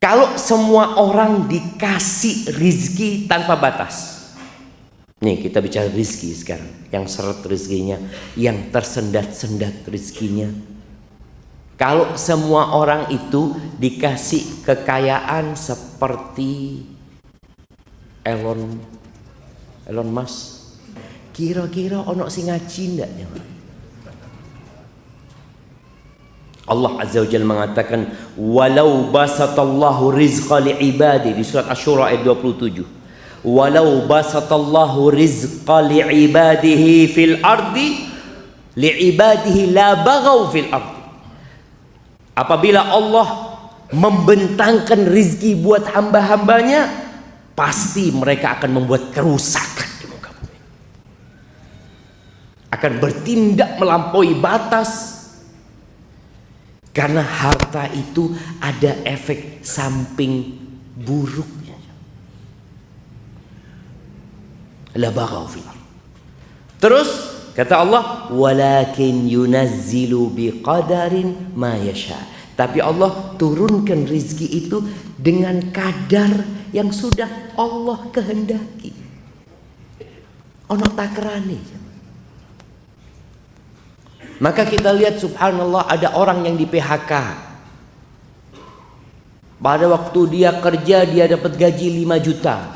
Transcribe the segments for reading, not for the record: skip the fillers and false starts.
Kalau semua orang dikasih rizki tanpa batas. Nih kita bicara rizki sekarang. Yang seret rizkinya, yang tersendat-sendat rizkinya. Kalau semua orang itu dikasih kekayaan seperti Elon Musk, kira-kira ono sing ngaji ndak ya? Allah Azza wa Jalla mengatakan walau basatallahu rizqa li'ibadi di surat Asy-Syura ayat 27. Walau basatallahu rizqa li'ibadihi fil ardi li'ibadihi la baghaw fil ardi. Apabila Allah membentangkan rizki buat hamba-hambanya, pasti mereka akan membuat kerusakan di muka bumi. Akan bertindak melampaui batas. Karena harta itu ada efek samping buruknya. La baghaw fil ardh. Terus kata Allah, walakin yunazzilu biqadarin ma yasha. Tapi Allah turunkan rizki itu dengan kadar yang sudah Allah kehendaki. Ono takrane. Maka kita lihat subhanallah ada orang yang di PHK. Pada waktu dia kerja dia dapat gaji 5 juta.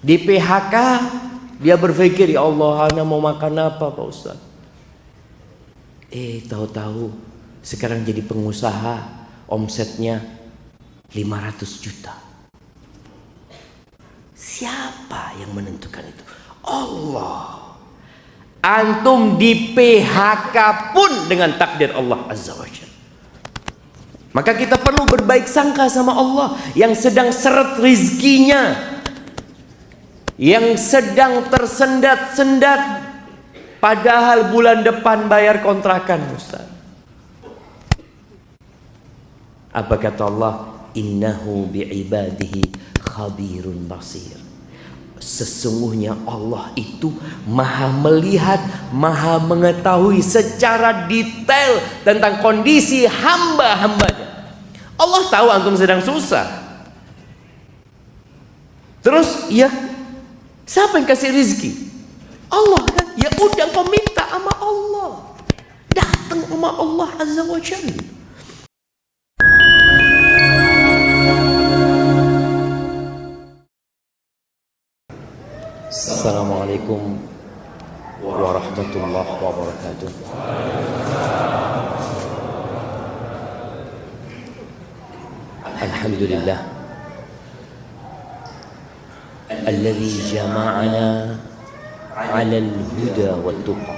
Di PHK dia berpikir, ya Allah, ana mau makan apa Pak Ustaz? Tahu-tahu sekarang jadi pengusaha, omsetnya 500 juta. Siapa yang menentukan itu? Allah. Antum di PHK pun dengan takdir Allah Azza wa Jalla. Maka kita perlu berbaik sangka sama Allah yang sedang seret rizkinya, yang sedang tersendat-sendat, padahal bulan depan bayar kontrakan Ustaz. Apa kata Allah? Innahu bi'ibadihi khabirun basir. Sesungguhnya Allah itu maha melihat, maha mengetahui secara detail tentang kondisi hamba-hambanya. Allah tahu antum sedang susah. Terus ya, siapa yang kasih rizki? Allah kan? Ya udah kau minta sama Allah. Datang sama Allah Azza wa Jalla. Assalamualaikum warahmatullahi wabarakatuh. Alhamdulillah alladzi jama'ana 'alal huda wat tuqa.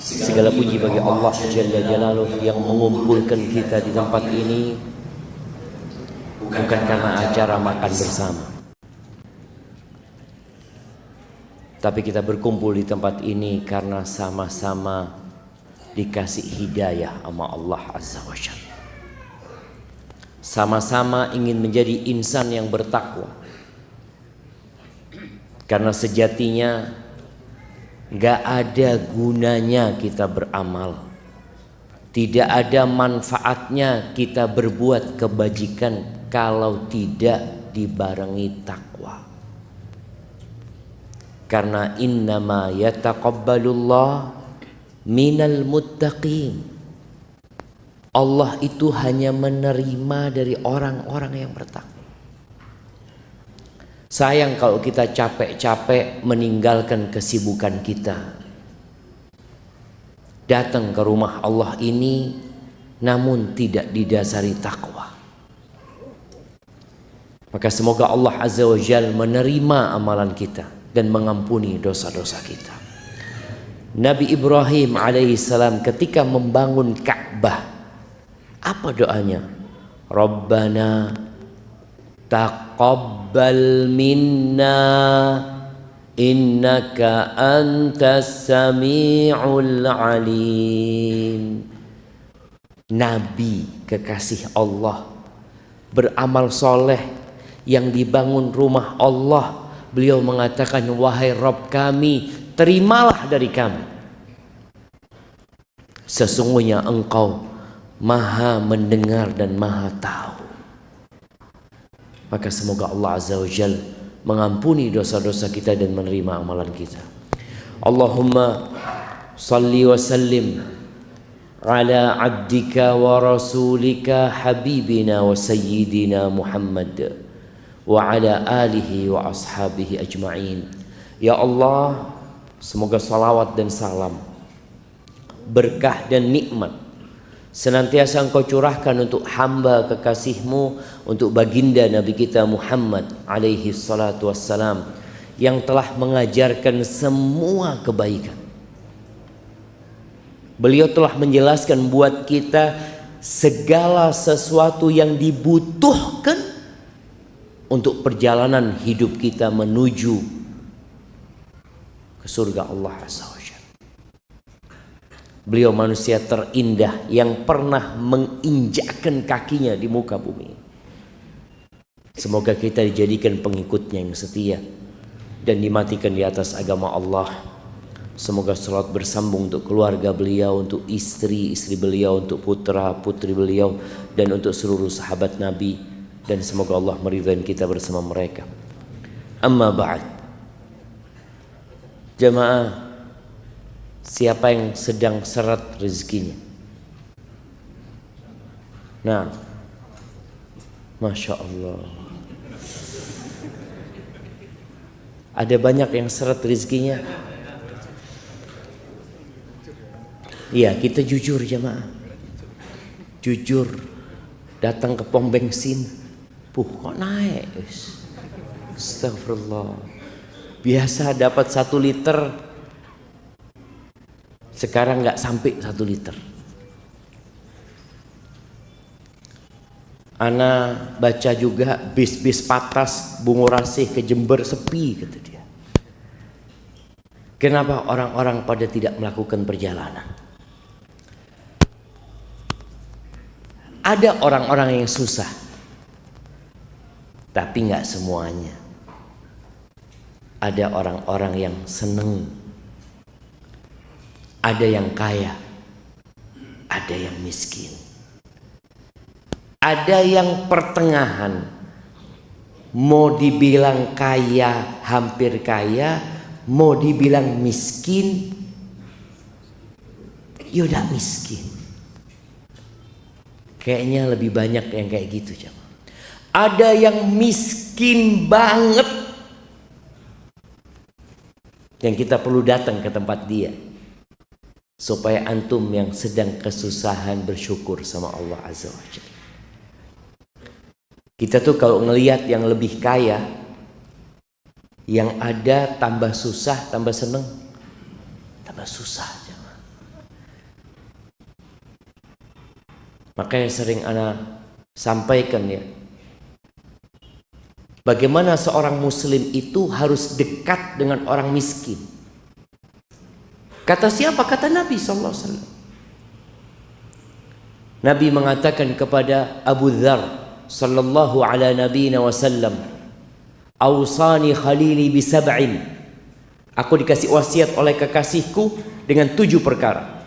Segala puji bagi Allah Jalla Jalaluhu yang mengumpulkan kita di tempat ini bukan karena acara makan bersama, tapi kita berkumpul di tempat ini karena sama-sama dikasih hidayah sama Allah Azza wa Jalla. Sama-sama ingin menjadi insan yang bertakwa. Karena sejatinya gak ada gunanya kita beramal, tidak ada manfaatnya kita berbuat kebajikan kalau tidak dibarengi takwa. Karena innama yataqabbalullah minal muttaqin. Allah itu hanya menerima dari orang-orang yang bertakwa. Sayang kalau kita capek-capek meninggalkan kesibukan kita, datang ke rumah Allah ini namun tidak didasari takwa. Maka semoga Allah Azza wa Jalla menerima amalan kita dan mengampuni dosa-dosa kita. Nabi Ibrahim alaihissalam ketika membangun Ka'bah, apa doanya? Rabbana taqabbal minna innaka antas sami'ul alim. Nabi kekasih Allah beramal soleh yang dibangun rumah Allah, beliau mengatakan, wahai Rabb kami, terimalah dari kami. Sesungguhnya engkau Maha mendengar dan Maha tahu. Maka semoga Allah Azza wa Jalla mengampuni dosa-dosa kita dan menerima amalan kita. Allahumma salli wa sallim ala abdika wa rasulika habibina wa sayyidina Muhammad wa ala alihi wa ashabihi ajma'in. Ya Allah, semoga salawat dan salam, berkah dan nikmat senantiasa Engkau curahkan untuk hamba kekasih-Mu, untuk baginda Nabi kita Muhammad alaihi salatu wassalam, yang telah mengajarkan semua kebaikan. Beliau telah menjelaskan buat kita segala sesuatu yang dibutuhkan untuk perjalanan hidup kita menuju ke surga Allah Azza wa Jalla. Beliau manusia terindah yang pernah menginjakkan kakinya di muka bumi. Semoga kita dijadikan pengikutnya yang setia dan dimatikan di atas agama Allah. Semoga salat bersambung untuk keluarga beliau, untuk istri-istri beliau, untuk putra-putri beliau, dan untuk seluruh sahabat Nabi. Dan semoga Allah meridhai kita bersama mereka. Amma ba'd. Jamaah, siapa yang sedang seret rezekinya? Nah, Masya Allah, ada banyak yang seret rezekinya. Iya, kita jujur jamaah, jujur. Datang ke pom bensin, kok naik? Astagfirullah. Biasa dapat 1 liter, sekarang nggak sampai 1 liter. Ana baca juga bis-bis Patras Bungurasih ke Jember sepi, kata dia. Kenapa orang-orang pada tidak melakukan perjalanan? Ada orang-orang yang susah, tapi nggak semuanya. Ada orang-orang yang seneng, ada yang kaya, ada yang miskin, ada yang pertengahan. Mau dibilang kaya, hampir kaya. Mau dibilang miskin, yaudah miskin. Kayaknya lebih banyak yang kayak gitu. Ada yang miskin banget, yang kita perlu datang ke tempat dia, supaya antum yang sedang kesusahan bersyukur sama Allah Azza wa Jalla. Kita tuh kalau ngelihat yang lebih kaya, yang ada tambah susah, tambah seneng, tambah susah. Makanya sering ana sampaikan ya, bagaimana seorang muslim itu harus dekat dengan orang miskin. Kata siapa? Kata Nabi SAW. Nabi mengatakan kepada Abu Dzar sallallahu ala nabiyina wasallam, "Ausani khalili bi sab'in." Aku dikasih wasiat oleh kekasihku dengan 7 perkara.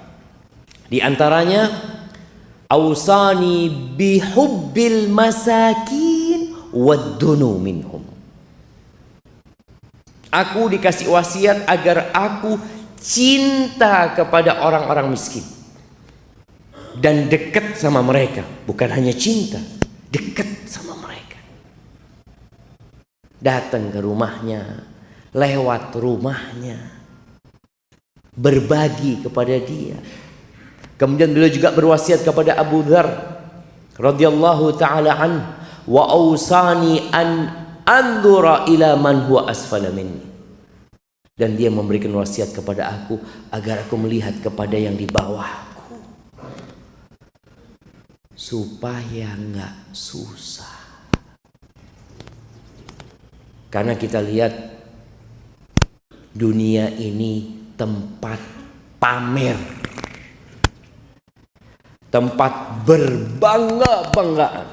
Di antaranya, ausani bi hubbil masakin waddunu minhum. Aku dikasih wasiat agar aku cinta kepada orang-orang miskin dan dekat sama mereka. Bukan hanya cinta, dekat sama mereka. Datang ke rumahnya, lewat rumahnya, berbagi kepada dia. Kemudian beliau juga berwasiat kepada Abu Dzar radhiyallahu taala an, wa ausani an anzura ila man huwa asfala minni. Dan dia memberikan wasiat kepada aku agar aku melihat kepada yang di bawahku, supaya enggak susah. Karena kita lihat dunia ini tempat pamer, tempat berbangga-banggaan.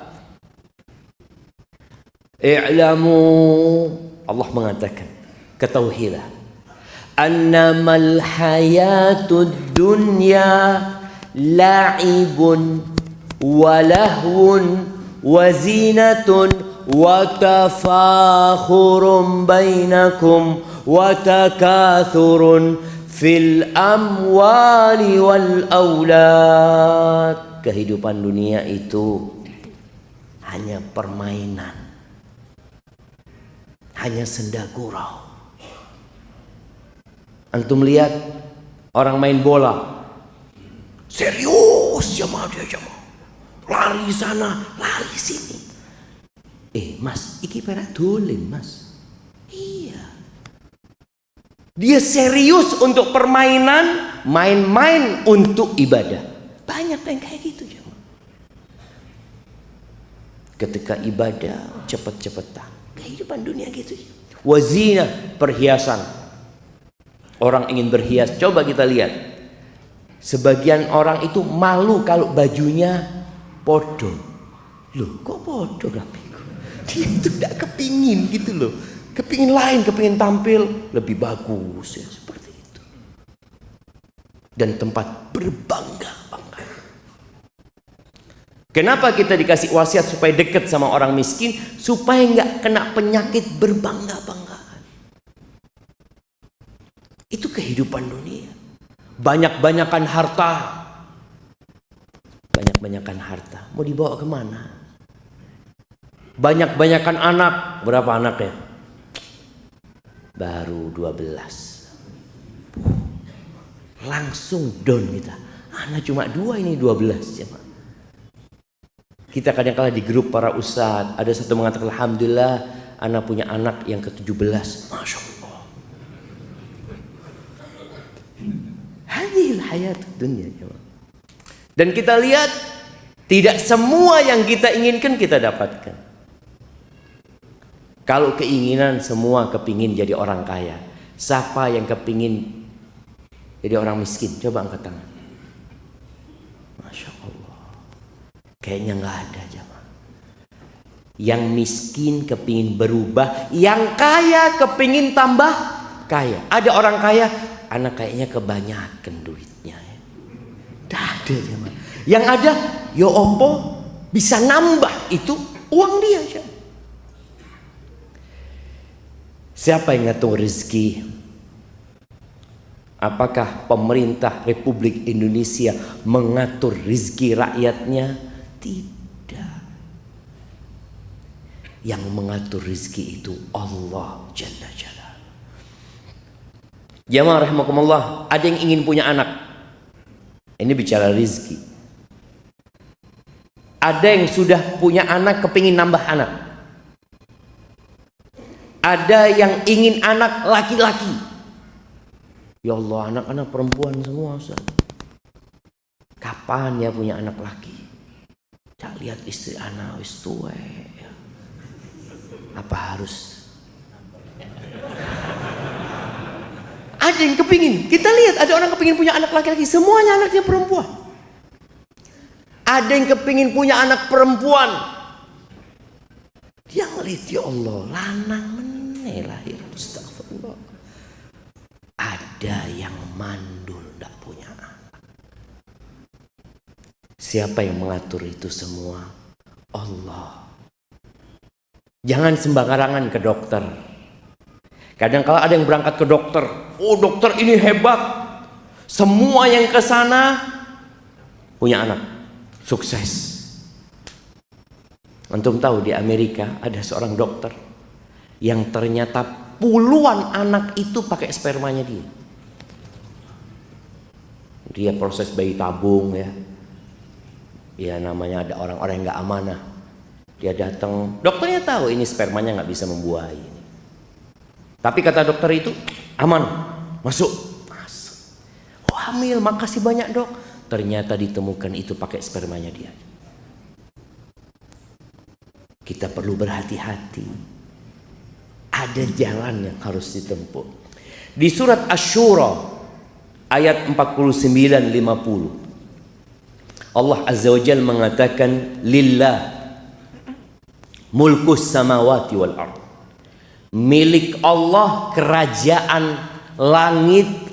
I'lamu, Allah mengatakan, ketahuilah, annamal hayatud dunya la'ibun walahwun wazinatun watafakhurum bainakum watakathurun fil amwali wal aulad. Kehidupan dunia itu hanya permainan, hanya senda gurau. Antum lihat orang main bola, serius jamaah dia jamaah, lari sana, lari sini. Mas, iki perak dolen mas. Iya. Dia serius untuk permainan, main-main untuk ibadah. Banyak yang kayak gitu jemaah. Ketika ibadah cepet-cepetan. Kehidupan dunia gitu. Wazina, perhiasan. Orang ingin berhias. Coba kita lihat. Sebagian orang itu malu kalau bajunya podo. Loh, kok podo rapiku? Dia itu tidak kepingin gitu loh. Kepingin lain, kepingin tampil lebih bagus ya, seperti itu. Dan tempat berbangga-bangga. Kenapa kita dikasih wasiat supaya dekat sama orang miskin? Supaya nggak kena penyakit berbangga-banggaan. Itu kehidupan dunia. Banyak-banyakan harta. Banyak-banyakan harta. Mau dibawa kemana? Banyak-banyakan anak. Berapa anaknya? Baru 12. Langsung down kita. Anak cuma 2, ini 12 ya Pak. Kita kadang-kala di grup para ustadz, ada satu mengatakan alhamdulillah anak punya anak yang ke-17. Masya Allah. Hadhil hayat dunia ya Pak. Dan kita lihat tidak semua yang kita inginkan kita dapatkan. Kalau keinginan semua kepingin jadi orang kaya. Siapa yang kepingin jadi orang miskin? Coba angkat tangan. Masya Allah. Kayaknya nggak ada jemaah. Yang miskin kepingin berubah, yang kaya kepingin tambah kaya. Ada orang kaya, anak kayaknya kebanyakan duitnya. Tidak ada jemaah. Yang ada, yo opo bisa nambah itu uang dia jemaah. Siapa yang ngatur rezeki? Apakah pemerintah Republik Indonesia mengatur rezeki rakyatnya? Tidak. Yang mengatur rezeki itu Allah Jalla Jalla. Jamaah rahimakumullah, ada yang ingin punya anak. Ini bicara rezeki. Ada yang sudah punya anak kepingin nambah anak. Ada yang ingin anak laki-laki. Ya Allah, anak-anak perempuan semua Ustaz. Kapan ya punya anak laki? Cak lihat istri anak wis tuwe. Apa harus? Ada yang kepingin. Kita lihat ada orang kepingin punya anak laki-laki. Semuanya anaknya perempuan. Ada yang kepingin punya anak perempuan. Dia ngelihat ya Allah, lanang meneh lahir. Astagfirullah. Ada yang mandul tidak punya anak. Siapa yang mengatur itu semua? Allah. Jangan sembarangan ke dokter. Kadang kala ada yang berangkat ke dokter. Oh dokter ini hebat. Semua yang ke sana punya anak. Sukses. Antum tahu di Amerika ada seorang dokter yang ternyata puluhan anak itu pakai spermanya dia. Dia proses bayi tabung ya. Ya namanya ada orang-orang yang nggak amanah. Dia datang, dokternya tahu ini spermanya nggak bisa membuahi. Tapi kata dokter itu aman, masuk. Oh hamil, makasih banyak dok. Ternyata ditemukan itu pakai spermanya dia. Kita perlu berhati-hati. Ada jalan yang harus ditempuh. Di surat Asy-Syura ayat 49-50 Allah Azza wa Jalla mengatakan lillah mulkus samawati wal ard. Milik Allah kerajaan langit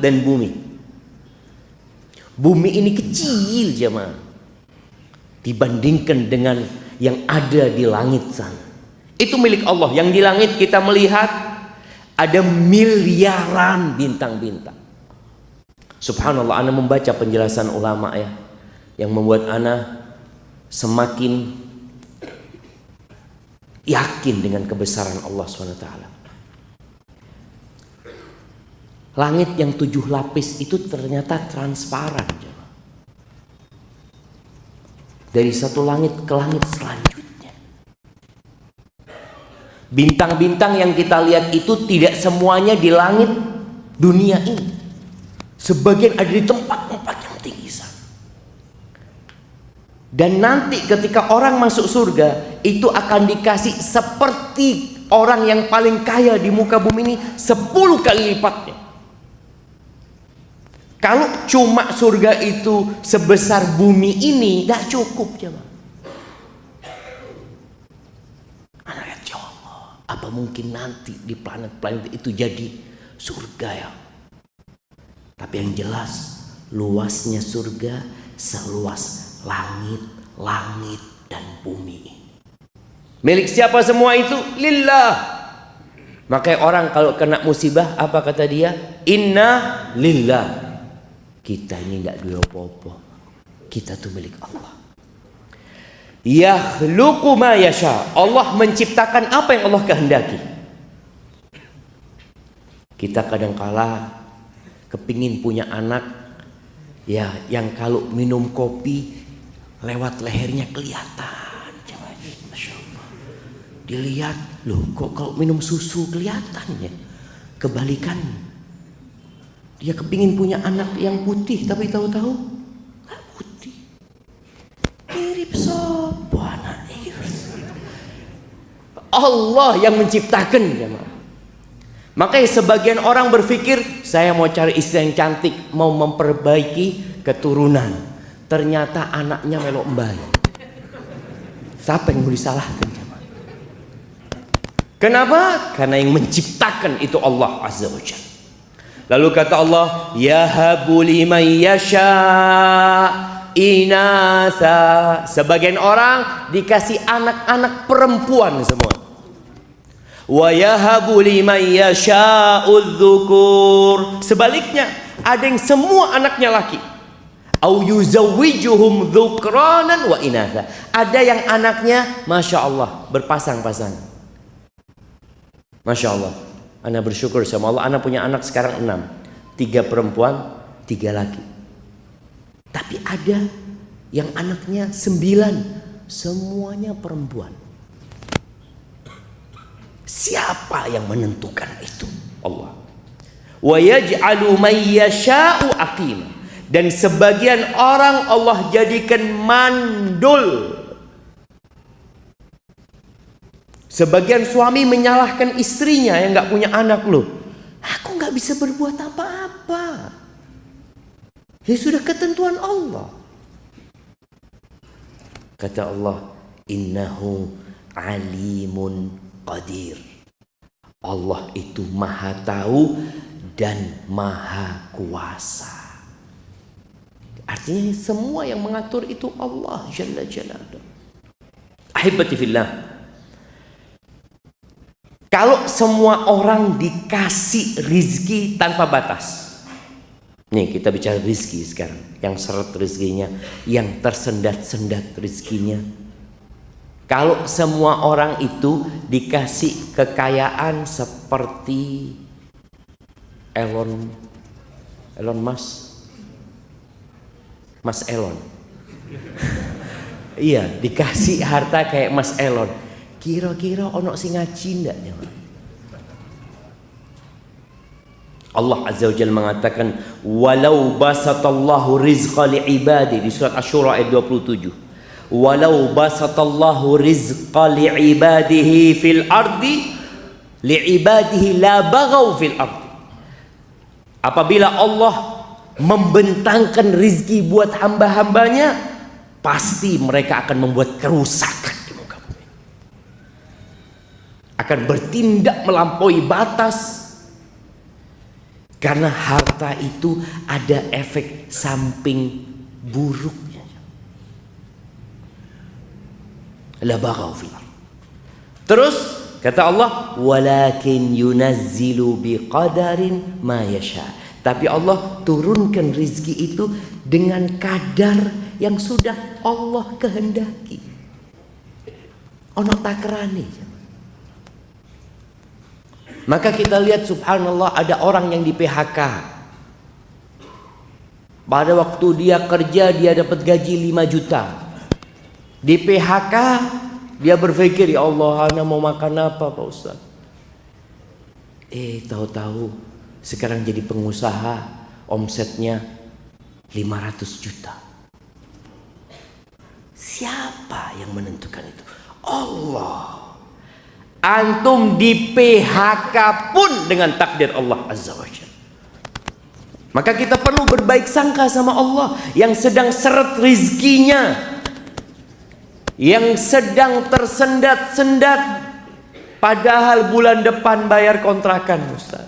dan bumi. Bumi ini kecil jemaah. dibandingkan dengan yang ada di langit sana. Itu milik Allah. Yang di langit kita melihat ada miliaran bintang-bintang. Subhanallah, ana membaca penjelasan ulama ya, yang membuat ana semakin yakin dengan kebesaran Allah SWT. Langit yang 7 lapis itu ternyata transparan. Dari satu langit ke langit selanjutnya. Bintang-bintang yang kita lihat itu tidak semuanya di langit dunia ini. Sebagian ada di tempat-tempat yang tinggi sana. Dan nanti ketika orang masuk surga, itu akan dikasih seperti orang yang paling kaya di muka bumi ini 10 kali lipatnya. Kalau cuma surga itu sebesar bumi ini, tidak cukup jemaah. Anak lihat, ya Allah, apa mungkin nanti di planet-planet itu jadi surga ya? Tapi yang jelas, luasnya surga seluas langit dan bumi ini. Milik siapa semua itu? Lillah. Makanya orang kalau kena musibah, apa kata dia? Inna lillah. Kita ini tidak dua apa-apa. Kita tuh milik Allah. Yakhluqu ma yasha. Allah menciptakan apa yang Allah kehendaki. Kita kadang-kala kepingin punya anak ya, yang kalau minum kopi lewat lehernya kelihatan. Masya Allah. Dilihat, loh kok kalau minum susu kelihatan ya. Kebalikan. Dia kepingin punya anak yang putih, tapi tahu-tahu nggak putih. Mirip sopo anak itu. Allah yang menciptakan jemaah. Makanya sebagian orang berpikir, saya mau cari istri yang cantik, mau memperbaiki keturunan. Ternyata anaknya melok mbay. Siapa yang mau disalahkan jemaah? Kenapa? Karena yang menciptakan itu Allah Azza wa Jalla. Lalu kata Allah, yahabu liman yasha inatha. Sebagian orang dikasih anak-anak perempuan semua. Wa yahabu liman yasha'udz dzukur. Sebaliknya, ada yang semua anaknya laki. Au yuzawwijuhum dzukranan wa inatha. Ada yang anaknya Masya Allah berpasang-pasang. Masya Allah. Ana bersyukur sama Allah, ana punya anak sekarang 6. 3 perempuan, 3 laki. Tapi ada yang anaknya 9, semuanya perempuan. Siapa yang menentukan itu? Allah. Wa yaj'alu man yasha'u aqima. Dan sebagian orang Allah jadikan mandul. Sebagian suami menyalahkan istrinya yang nggak punya anak, loh. Aku nggak bisa berbuat apa-apa. Ya sudah ketentuan Allah. Kata Allah, innahu alimun qadir. Allah itu maha tahu dan maha kuasa. Artinya semua yang mengatur itu Allah Jalla Jalaluhu. Ahibati fillah. Kalau semua orang dikasih rizki tanpa batas. Nih kita bicara rizki sekarang. Yang seret rizkinya, yang tersendat-sendat rizkinya. Kalau semua orang itu dikasih kekayaan seperti Elon Musk. Mas Elon. Iya, dikasih harta kayak Mas Elon. Kira-kira ono sing ngaji ndak ya? Allah Azza wa Jalla mengatakan, walau basatallahu rizqa li'ibadi, di surat Asy-Syura ayat 27. Walau basatallahu rizqa li'ibadihi fil ardi li'ibadihi la baghaw fil ardi. Apabila Allah membentangkan rizki buat hamba-hambanya, pasti mereka akan membuat kerusakan. Akan bertindak melampaui batas. Karena harta itu ada efek samping buruknya. la baghaw fil ardh. Terus kata Allah, walakin yunazzilu biqadarin ma yasha. Tapi Allah turunkan rizki itu dengan kadar yang sudah Allah kehendaki. Ono takrane. Maka kita lihat subhanallah, ada orang yang di PHK. Pada waktu dia kerja dia dapat gaji 5 juta. Di PHK dia berpikir, ya Allah, ana mau makan apa Pak Ustaz? Tahu-tahu sekarang jadi pengusaha, omsetnya 500 juta. Siapa yang menentukan itu? Allah. Antum di PHK pun dengan takdir Allah Azza wa Jalla. Maka kita perlu berbaik sangka sama Allah yang sedang seret rizkinya, yang sedang tersendat-sendat, padahal bulan depan bayar kontrakan, Ustaz.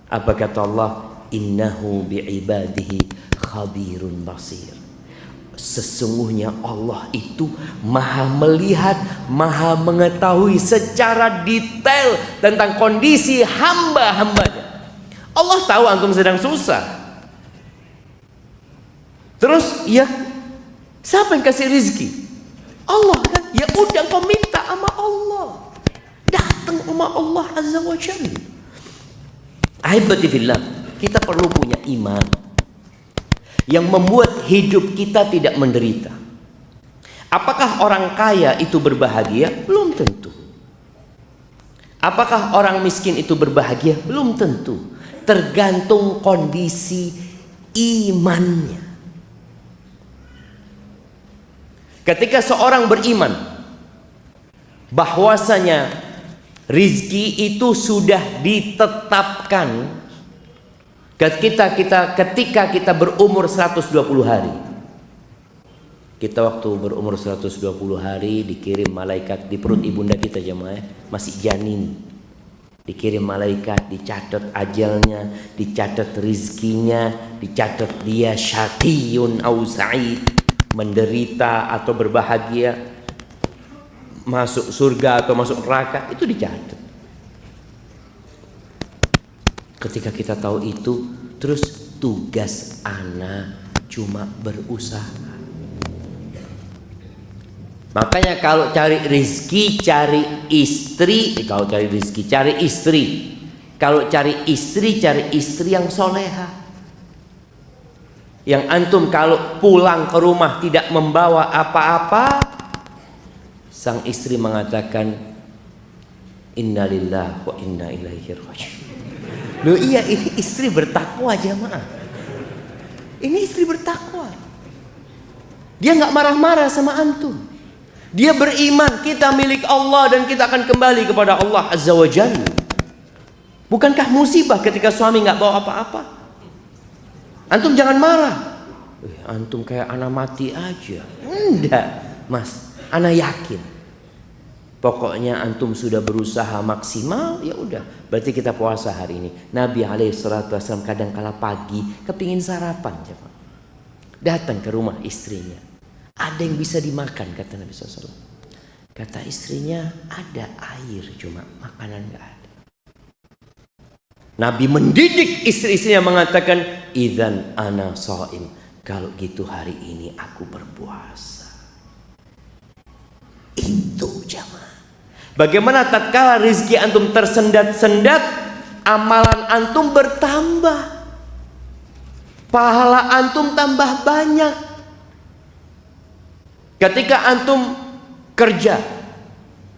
Apa kata Allah? Innahu bi'ibadihi khabirun basir. Sesungguhnya Allah itu maha melihat, maha mengetahui secara detail tentang kondisi hamba-hambanya. Allah tahu antum sedang susah. Terus ya, siapa yang kasih rizki? Allah kan? Ya udah kau minta sama Allah. Datang sama Allah Azza wa Jalla. Ahibati fillah, kita perlu punya iman yang membuat hidup kita tidak menderita. Apakah orang kaya itu berbahagia? Belum tentu. Apakah orang miskin itu berbahagia? Belum tentu. Tergantung kondisi imannya. Ketika seorang beriman bahwasanya rizki itu sudah ditetapkan ketika kita berumur 120 hari. Kita waktu berumur 120 hari dikirim malaikat di perut ibunda kita, jemaah, masih janin. Dikirim malaikat, dicatat ajalnya, dicatat rizkinya, dicatat dia syaqiyun au sa'id, menderita atau berbahagia, masuk surga atau masuk neraka, itu dicatat. Ketika kita tahu itu, terus tugas ana cuma berusaha. Makanya kalau cari rizki, cari istri. Kalau cari rizki, cari istri. Kalau cari istri yang soleha. Yang antum kalau pulang ke rumah tidak membawa apa-apa, sang istri mengatakan, innalillahi wa inna ilaihi raji'un. Loh iya, ini istri bertakwa jemaah. Ini istri bertakwa. Dia nggak marah-marah sama antum. Dia beriman, kita milik Allah dan kita akan kembali kepada Allah Azza wa Jalla. Bukankah musibah ketika suami nggak bawa apa-apa? Antum jangan marah. Antum kayak anak mati aja. Enggak, Mas. Anak yakin. Pokoknya antum sudah berusaha maksimal, ya udah. Berarti kita puasa hari ini. Nabi SAW kadang kala pagi kepingin sarapan, datang ke rumah istrinya. Ada yang bisa dimakan, kata Nabi SAW. Kata istrinya, ada air, cuma makanan gak ada. Nabi mendidik istri-istrinya mengatakan, idzan ana shaim. Kalau gitu hari ini aku berpuasa. Itu jamaah. Bagaimana tatkala rizki antum tersendat-sendat, amalan antum bertambah, pahala antum tambah banyak. Ketika antum kerja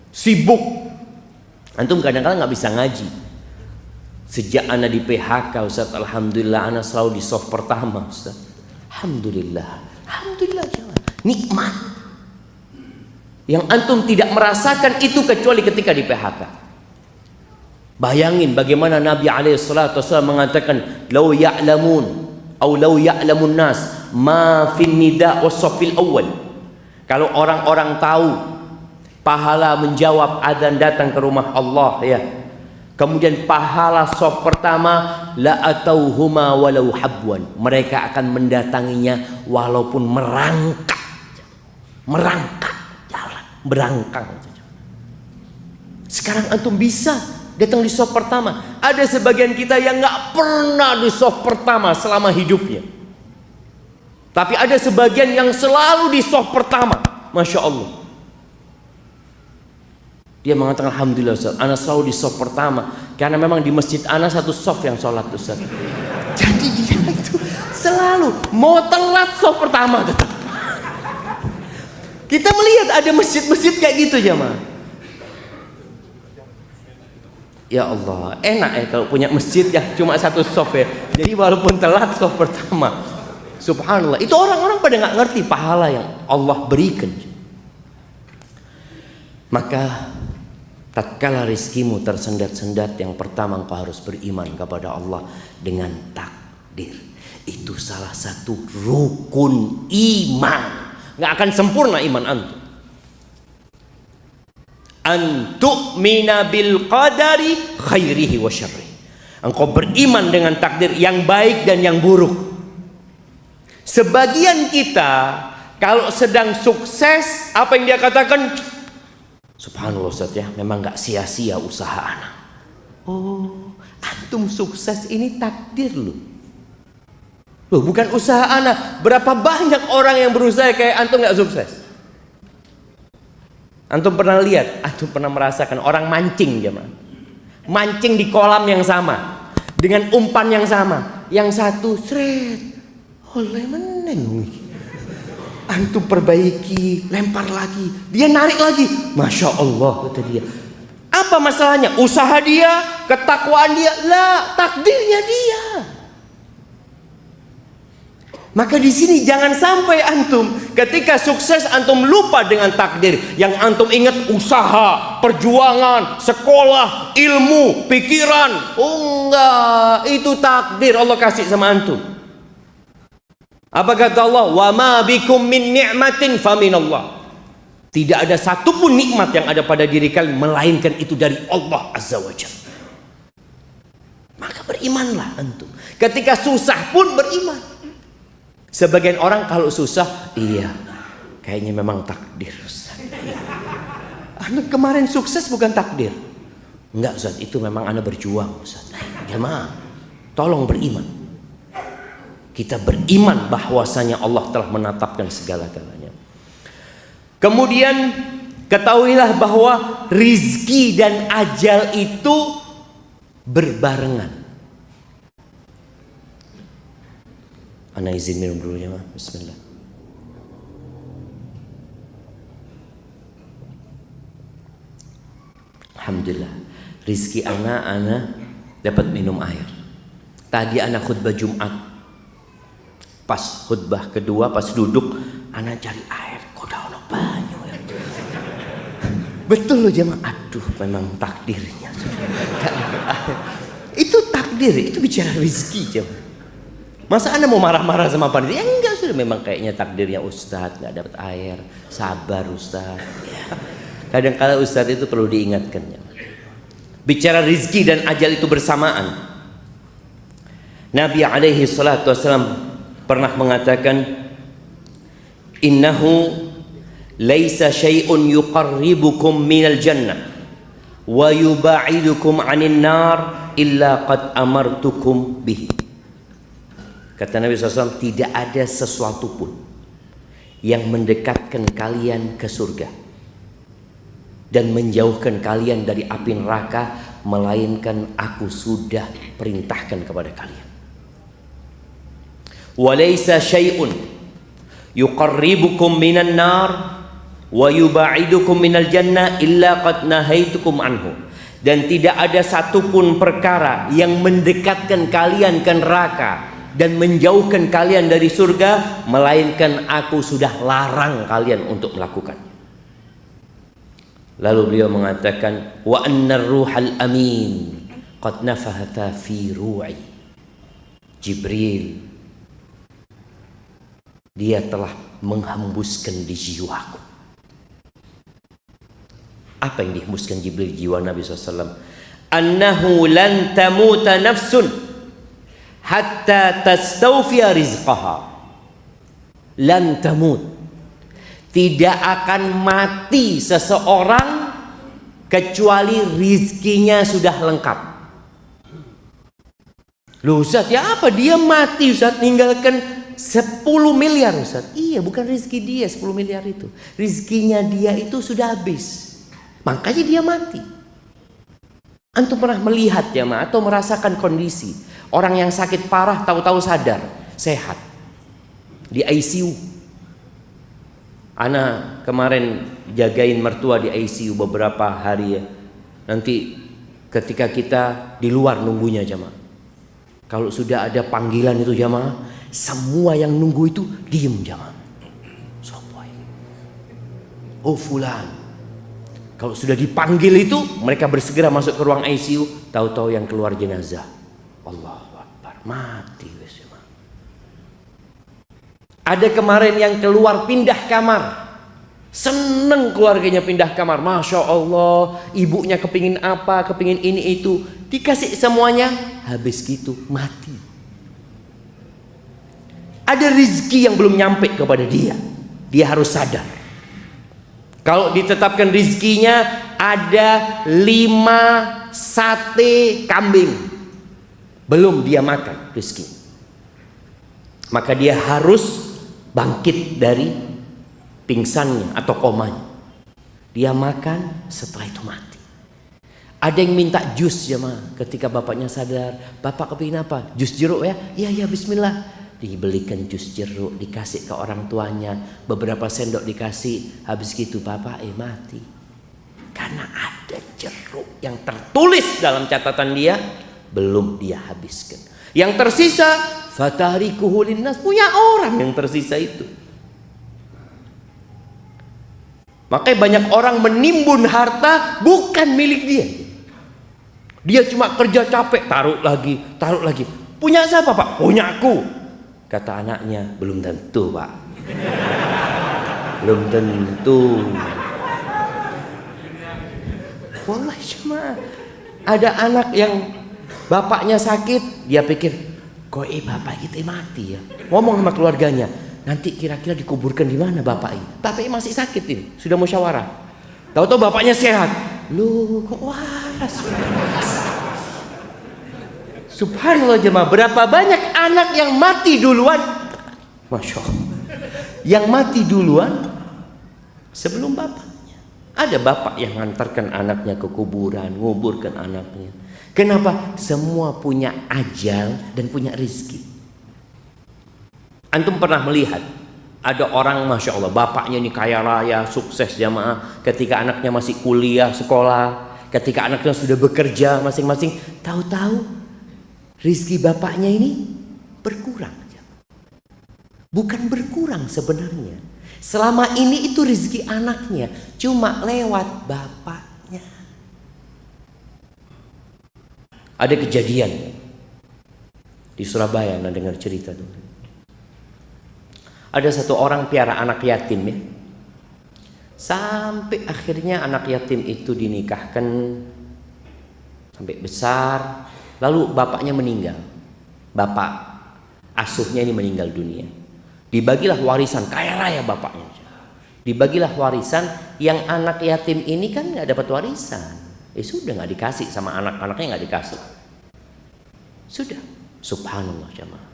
sibuk, antum kadang-kadang nggak bisa ngaji. Sejak ana di PHK, Ustaz, alhamdulillah ana selalu di soft pertama, Ustaz. Alhamdulillah, alhamdulillah, nikmat. Yang antum tidak merasakan itu kecuali ketika di PHK. Bayangin bagaimana Nabi SAW mengatakan, "Lau ya'lamun atau lau ya'lamun nas ma fin nida was-saffil awwal." Kalau orang-orang tahu pahala menjawab adzan datang ke rumah Allah, ya. Kemudian pahala shaf pertama, la atauhuma walau habwan. Mereka akan mendatanginya walaupun merangkak. merangkak jalan, berangkang. Sekarang antum bisa datang di soft pertama. Ada sebagian kita yang nggak pernah di soft pertama selama hidupnya. Tapi ada sebagian yang selalu di soft pertama. Masya Allah. Dia mengatakan, alhamdulillah Ustaz, ana selalu di soft pertama. Karena memang di masjid ana satu soft yang sholat Ustaz. Jadi dia itu selalu mau telat soft pertama tetap. Kita melihat ada masjid-masjid kayak gitu jemaah. Ya Allah, enak ya kalau punya masjid yang cuma satu soft ya. Jadi walaupun telat soft pertama, subhanallah. Itu orang-orang pada nggak ngerti pahala yang Allah berikan. Maka tatkala rizkimu tersendat-sendat, yang pertama engkau harus beriman kepada Allah dengan takdir. Itu salah satu rukun iman. Nggak akan sempurna iman antum. Antu'mina bil qadari khairihi wa syarri. Engkau beriman dengan takdir yang baik dan yang buruk. Sebagian kita kalau sedang sukses, apa yang dia katakan? Subhanallah Ustaz ya, memang gak sia-sia usaha anak. Oh, antum sukses ini takdir loh. Loh, bukan usaha anak. Berapa banyak orang yang berusaha kayak antum gak sukses? Antum pernah lihat, antum pernah merasakan orang mancing jemaah. Mancing di kolam yang sama, dengan umpan yang sama. Yang satu seret, oleh meneng. Antum perbaiki, lempar lagi, dia narik lagi. Masya Allah kata dia. Apa masalahnya? Usaha dia, ketakwaan dia, lah takdirnya dia. Maka di sini jangan sampai antum ketika sukses antum lupa dengan takdir. Yang antum ingat usaha, perjuangan, sekolah, ilmu, pikiran. Oh enggak, itu takdir Allah kasih sama antum. Apa kata Allah? Wa ma bikum min ni'matin faminallah. Tidak ada satupun nikmat yang ada pada diri kalian melainkan itu dari Allah Azza wa Jalla. Maka berimanlah antum. Ketika susah pun beriman. Sebagian orang kalau susah, iya, kayaknya memang takdir Ustaz. Anda kemarin sukses bukan takdir. Enggak Ustaz, itu memang Anda berjuang Ustaz. Jemaah, tolong beriman. Kita beriman bahwasanya Allah telah menetapkan segala-galanya. Kemudian ketahuilah bahwa rizki dan ajal itu berbarengan. Ana izin minum dulu ya, bismillah. Alhamdulillah, rizki ana dapat minum air. Tadi ana khutbah Jumat, pas khutbah kedua, pas duduk, ana cari air. Koda ono banyu ya. Betul loh jemaah. Aduh, memang takdirnya. Itu takdir, itu bicara rizki jemaah. Masa Anda mau marah-marah sama panitia? Ya enggak, sudah memang kayaknya takdirnya Ustadz nggak dapat air. Sabar Ustadz. Ya. Kadang-kala Ustadz itu perlu diingatkan. Ya. Bicara rizki dan ajal itu bersamaan. Nabi alaihi salatu wassalam pernah mengatakan, innahu laisa syai'un yuqarribukum minal jannah wa yuba'idukum 'anil nar illa qad amartukum bihi. Kata Nabi SAW, tidak ada sesuatu pun yang mendekatkan kalian ke surga dan menjauhkan kalian dari api neraka, melainkan aku sudah perintahkan kepada kalian. Walaysa syai'un yuqarribukum minan nar wa yuba'idukum minal jannah illa qad nahaitukum anhu. Dan tidak ada satupun perkara yang mendekatkan kalian ke neraka dan menjauhkan kalian dari surga, melainkan aku sudah larang kalian untuk melakukannya. Lalu beliau mengatakan, wa annar ruhal amin qad nafahata fi ru'i. Jibril, dia telah menghembuskan di jiwaku. Apa yang dihembuskan Jibril jiwa Nabi SAW? Annahu lan tamuta nafsun hatta tastawfiya rizqaha. Lan tamut. Tidak akan mati seseorang kecuali rizkinya sudah lengkap. Loh Ustaz, ya apa dia mati Ustaz, ninggalkan 10 miliar Ustaz? Iya, bukan rizki dia 10 miliar itu. Rizkinya dia itu sudah habis. Makanya dia mati. Antum pernah melihat ya atau merasakan kondisi orang yang sakit parah tahu-tahu sadar, sehat. Di ICU. Ana kemarin jagain mertua di ICU beberapa hari ya. Nanti ketika kita di luar nunggunya jamaah. Kalau sudah ada panggilan itu jamaah, semua yang nunggu itu diem jamaah. Sopoy. Oh fulan. Kalau sudah dipanggil itu mereka bersegera masuk ke ruang ICU, tahu-tahu yang keluar jenazah. Allahu Akbar, mati wes jamaah. Ada kemarin yang keluar pindah kamar. Seneng keluarganya pindah kamar. Masya Allah. Ibunya kepingin apa, kepingin ini itu. Dikasih semuanya. Habis gitu mati. Ada rizki yang belum nyampe kepada dia. Dia harus sadar. Kalau ditetapkan rizkinya ada 5 sate kambing. Belum dia makan rizki. Maka dia harus bangkit dari pingsannya atau komanya. Dia makan, setelah itu mati. Ada yang minta jus ya ketika bapaknya sadar, bapak kepingin apa? Jus jeruk ya? Iya bismillah. Dibelikan jus jeruk, dikasih ke orang tuanya, beberapa sendok dikasih, habis gitu bapak mati. Karena ada jeruk yang tertulis dalam catatan dia belum dia habiskan. Yang tersisa fatarikuhu linnas, punya orang yang tersisa itu. Makanya banyak orang menimbun harta bukan milik dia. Dia cuma kerja capek, taruh lagi. Punya siapa Pak? Punya aku. Kata anaknya, belum tentu Pak. Belum tentu. Wallahi cuma ada anak yang bapaknya sakit, dia pikir, kok bapak kita mati ya. Ngomong sama keluarganya, nanti kira-kira dikuburkan di mana bapak ini? Bapaknya masih sakit ini, sudah musyawarah. Tahu-tahu bapaknya sehat. Loh, kok waras? Subhanallah jemaah, berapa banyak anak yang mati duluan? Masya Allah. Yang mati duluan sebelum bapaknya. Ada bapak yang mengantarkan anaknya ke kuburan, nguburkan anaknya. Kenapa? Semua punya ajal dan punya rizki. Antum pernah melihat ada orang Masya Allah bapaknya ini kaya raya, sukses jamaah, ketika anaknya masih kuliah, sekolah, ketika anaknya sudah bekerja masing-masing, tahu-tahu rizki bapaknya ini berkurang. Bukan berkurang sebenarnya, selama ini itu rizki anaknya, cuma lewat bapaknya. Ada kejadian di Surabaya, anda dengar cerita tuh. Ada satu orang piara anak yatim ya. Sampai akhirnya anak yatim itu dinikahkan sampai besar, lalu bapaknya meninggal. Bapak asuhnya ini meninggal dunia. Dibagilah warisan, kaya raya bapaknya. Dibagilah warisan, yang anak yatim ini kan nggak dapat warisan. Sudah nggak dikasih sama anak-anaknya, nggak dikasih. Sudah, subhanallah jemaah.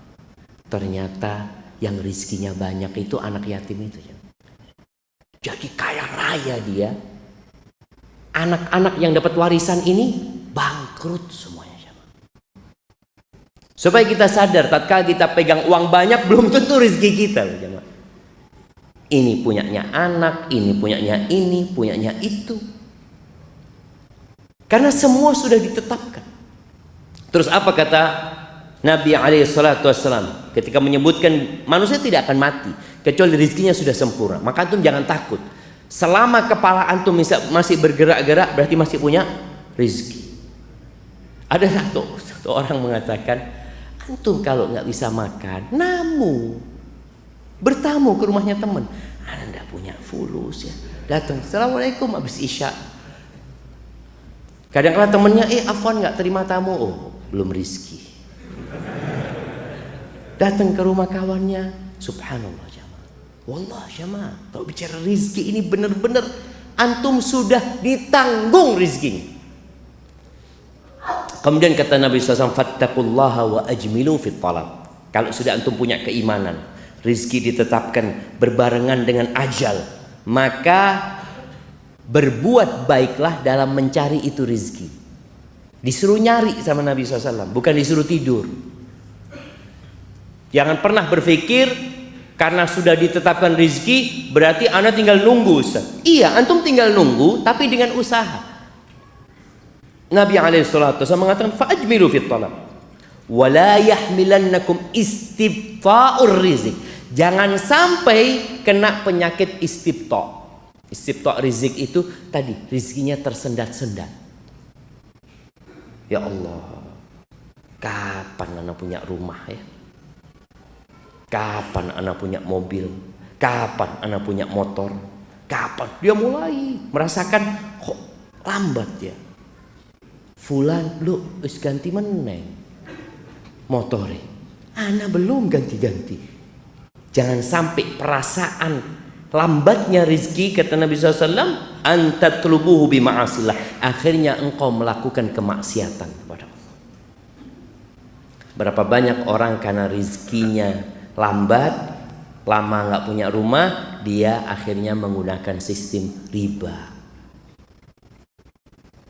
Ternyata yang rizkinya banyak itu anak yatim itu. Jadi kaya raya dia. Anak-anak yang dapat warisan ini bangkrut semuanya. Supaya kita sadar, tatkala kita pegang uang banyak belum tentu rizki kita. Ini punyanya anak, ini punyanya ini, punyanya itu. Karena semua sudah ditetapkan. Terus apa kata Nabi SAW ketika menyebutkan manusia tidak akan mati kecuali rezekinya sudah sempurna. Maka antum jangan takut. Selama kepala antum masih bergerak-gerak berarti masih punya rezeki. Ada satu orang mengatakan, antum kalau nggak bisa makan, bertamu ke rumahnya teman. Anda punya fulus ya, datang, assalamualaikum habis isya. Kadang-kadang temennya, afwan nggak terima tamu, belum rizki. Datang ke rumah kawannya, subhanallah jamaah. Wallah jamaah, kalau bicara rizki ini benar-benar antum sudah ditanggung rizkinya. Kemudian kata Nabi SAW, fattaqullaha wa ajmilu fit talab. Kalau sudah antum punya keimanan, rizki ditetapkan berbarengan dengan ajal, maka berbuat baiklah dalam mencari itu rizki. Disuruh nyari sama Nabi SAW, bukan disuruh tidur. Jangan pernah berpikir karena sudah ditetapkan rizki berarti anda tinggal nunggu, Ustaz. Iya, antum tinggal nunggu tapi dengan usaha. Nabi SAW mengatakan fa'ajmilu fit talab wa la yahmilannakum istibta'ur rizq. Jangan sampai kena penyakit istibta'. Istibta' rizq itu tadi rizkinya tersendat-sendat. Ya Allah, kapan anak punya rumah ya? Kapan anak punya mobil? Kapan anak punya motor? Kapan? Dia mulai merasakan kok lambat ya. Fulan lu wis ganti meneng motore, anak belum ganti-ganti. Jangan sampai perasaan lambatnya rizki, kata Nabi SAW, antatlubuhu bima'asillah, akhirnya engkau melakukan kemaksiatan kepada Allah. Berapa banyak orang karena rizkinya lambat, lama nggak punya rumah, dia akhirnya menggunakan sistem riba,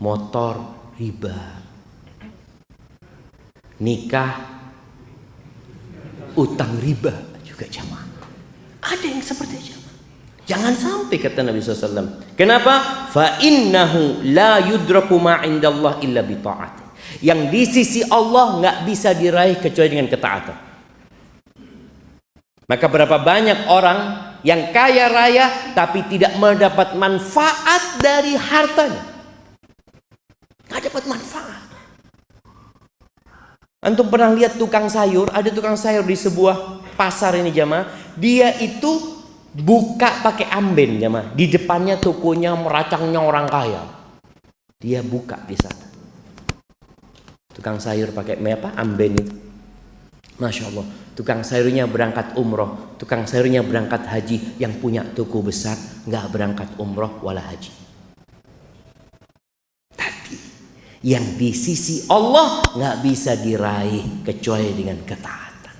motor riba, nikah utang riba juga jamaah. Ada yang seperti itu. Jangan sampai, kata Nabi SAW. Kenapa? Fa innahu la yudraku ma indallah illa bi ta'at. Yang di sisi Allah nggak bisa diraih kecuali dengan ketaatan. Maka berapa banyak orang yang kaya raya tapi tidak mendapat manfaat dari hartanya. Nggak dapat manfaat. Antum pernah lihat tukang sayur? Ada tukang sayur di sebuah pasar ini jamaah. Dia itu buka pakai amben jamaah. Di depannya tokonya meracangnya orang kaya. Dia buka di sana. Tukang sayur pakai apa? Amben itu. Masya Allah. Tukang sayurnya berangkat umroh, tukang sayurnya berangkat haji. Yang punya toko besar nggak berangkat umroh wala haji. Yang di sisi Allah nggak bisa diraih kecuali dengan ketaatan.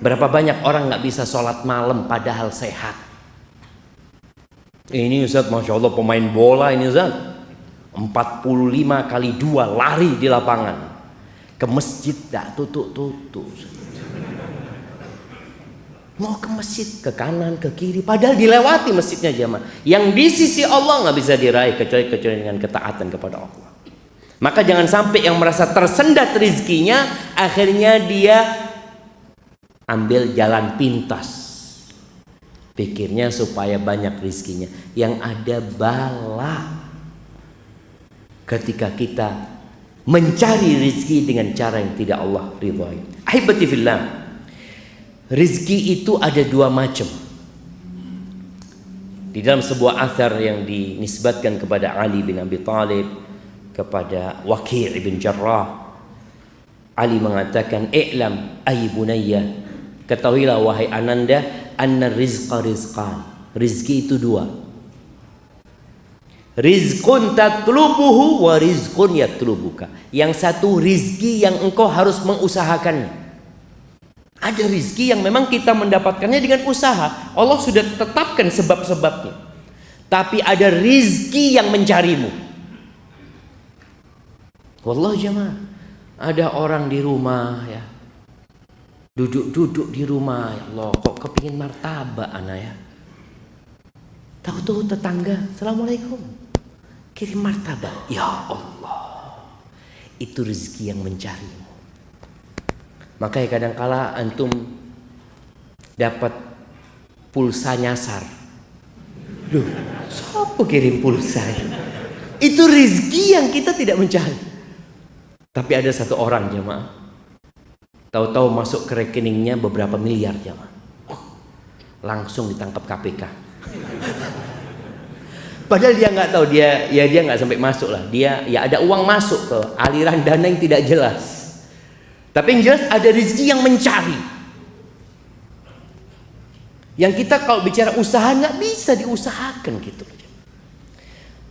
Berapa banyak orang nggak bisa sholat malam padahal sehat. Ini Ustaz, Masya Allah pemain bola ini Ustaz, 45 kali 2 lari di lapangan, ke masjid tak tutup-tutup. Mau ke masjid, ke kanan, ke kiri, padahal dilewati masjidnya jamaah. Yang di sisi Allah nggak bisa diraih kecuali dengan ketaatan kepada Allah. Maka jangan sampai yang merasa tersendat rizkinya, akhirnya dia ambil jalan pintas. Pikirnya supaya banyak rizkinya. Yang ada bala ketika kita mencari rizki dengan cara yang tidak Allah ridhai. Ahibati fillah, rizki itu ada 2 macam. Di dalam sebuah athar yang dinisbatkan kepada Ali bin Abi Thalib, kepada Waqi' bin Jarrah, Ali mengatakan, "I'lam ay bunayya, ketahuilah wahai ananda, anna rizqa rizqan." Rizki itu 2. Rizqun tatlubuhu wa rizqun yatlubuka. Yang satu rizki yang engkau harus mengusahakannya. Ada rizki yang memang kita mendapatkannya dengan usaha. Allah sudah tetapkan sebab-sebabnya. Tapi ada rizki yang mencarimu. Wallah jamaah, ada orang di rumah ya, duduk-duduk di rumah, ya Allah, kok kepingin martabak anak ya. Tahu-tahu tetangga, Assalamualaikum, kirim martabak. Ya Allah, itu rezeki yang mencarimu. Makanya kadangkala antum dapat pulsa nyasar. Loh, siapa kirim pulsa? Itu rezeki yang kita tidak mencari. Tapi ada satu orang jamaah, tahu-tahu masuk ke rekeningnya beberapa miliar jamaah. Langsung ditangkap KPK. Padahal dia nggak tahu, dia nggak sampai masuk lah. Dia ya ada uang masuk ke aliran dana yang tidak jelas. Tapi yang jelas ada rezeki yang mencari. Yang kita kalau bicara usaha nggak bisa diusahakan gitu.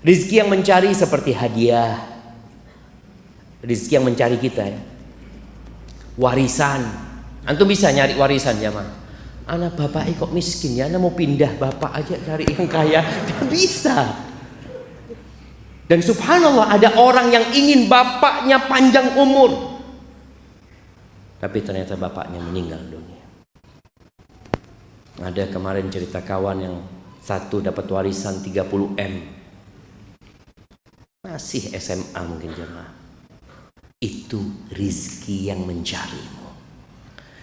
Rizki yang mencari seperti hadiah. Rizki yang mencari kita ya. Warisan. Antum bisa nyari warisan ya mah. Anak bapak kok miskin ya, anak mau pindah bapak aja cari yang kaya. Tidak bisa. Dan subhanallah ada orang yang ingin bapaknya panjang umur, tapi ternyata bapaknya meninggal dunia. Ada kemarin cerita kawan yang satu dapat warisan 30 M, masih SMA mungkin jemaah. Itu rizki yang mencarimu.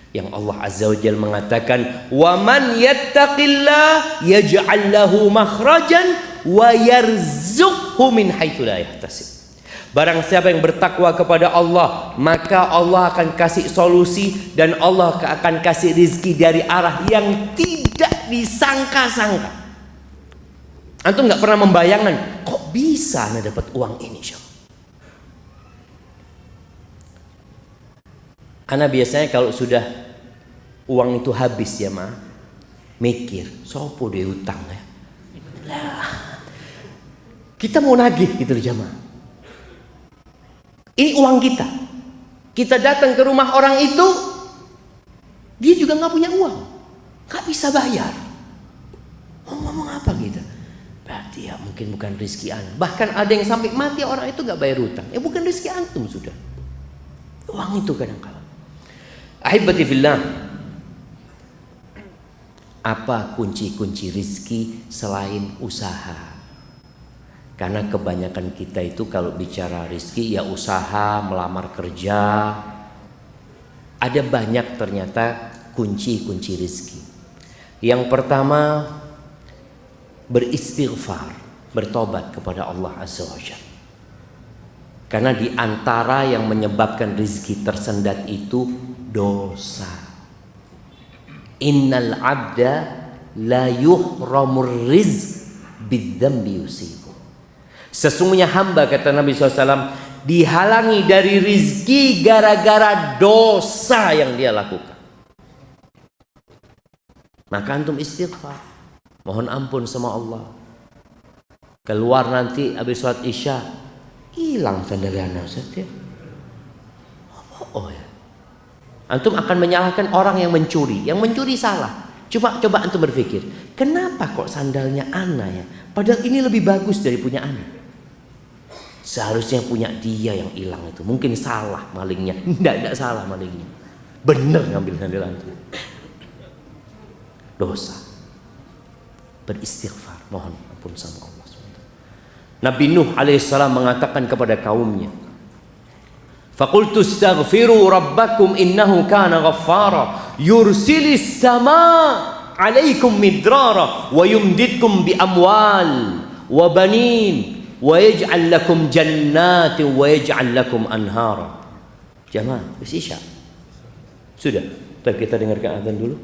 Yang Allah Azza wa Jalla mengatakan, "Wa man yattaqillah yaj'al lahu makhrajan wa yarzuqhu min haitsu la yahtasib." Barang siapa yang bertakwa kepada Allah, maka Allah akan kasih solusi dan Allah akan kasih rizki dari arah yang tidak disangka-sangka. Antum nggak pernah membayangkan, kok bisa anda dapat uang ini? Ana biasanya kalau sudah uang itu habis ya mah, mikir, sopo dia utang ya. Lah, kita mau nagih gitu loh jamaah. Ini uang kita. Kita datang ke rumah orang itu, dia juga nggak punya uang, nggak bisa bayar. Mau ngomong apa gitu? Berarti ya mungkin bukan rezeki ana. Bahkan ada yang sampai mati orang itu nggak bayar utang. Ya bukan rezeki antum sudah. Uang itu kadang-kala. Ahibati fillah. Apa kunci-kunci rizki selain usaha? Karena kebanyakan kita itu kalau bicara rizki ya usaha, melamar kerja. Ada banyak ternyata kunci-kunci rizki. Yang pertama, beristighfar, bertobat kepada Allah Azza wa Jalla. Karena di antara yang menyebabkan rizki tersendat itu dosa. Innal abda la yuhramur rizq bidzambi yusibu. Sesungguhnya hamba, kata Nabi SAW, dihalangi dari rizki gara-gara dosa yang dia lakukan. Maka antum istighfar, mohon ampun sama Allah. Keluar nanti habis sholat isya, hilang sandalnya Ustaz ya. Oh ya. Antum akan menyalahkan orang yang mencuri. Yang mencuri salah. Coba antum berpikir, kenapa kok sandalnya ana ya? Padahal ini lebih bagus dari punya ana. Seharusnya punya dia yang hilang itu. Mungkin salah malingnya. Tidak salah malingnya. Benar ngambil sandal antum. Dosa. Beristighfar, mohon ampun sama Allah. Nabi Nuh alaihissalam mengatakan kepada kaumnya, "Faqultu astaghfiru rabbakum innahu kana ghaffara yursilis samaa 'alaikum midrara wa yumdidkum bi amwal wa banin wa yaj'al lakum jannatin wa yaj'al lakum anhara." Jamaah, isya. Sudah, kita dengarkan azan dulu.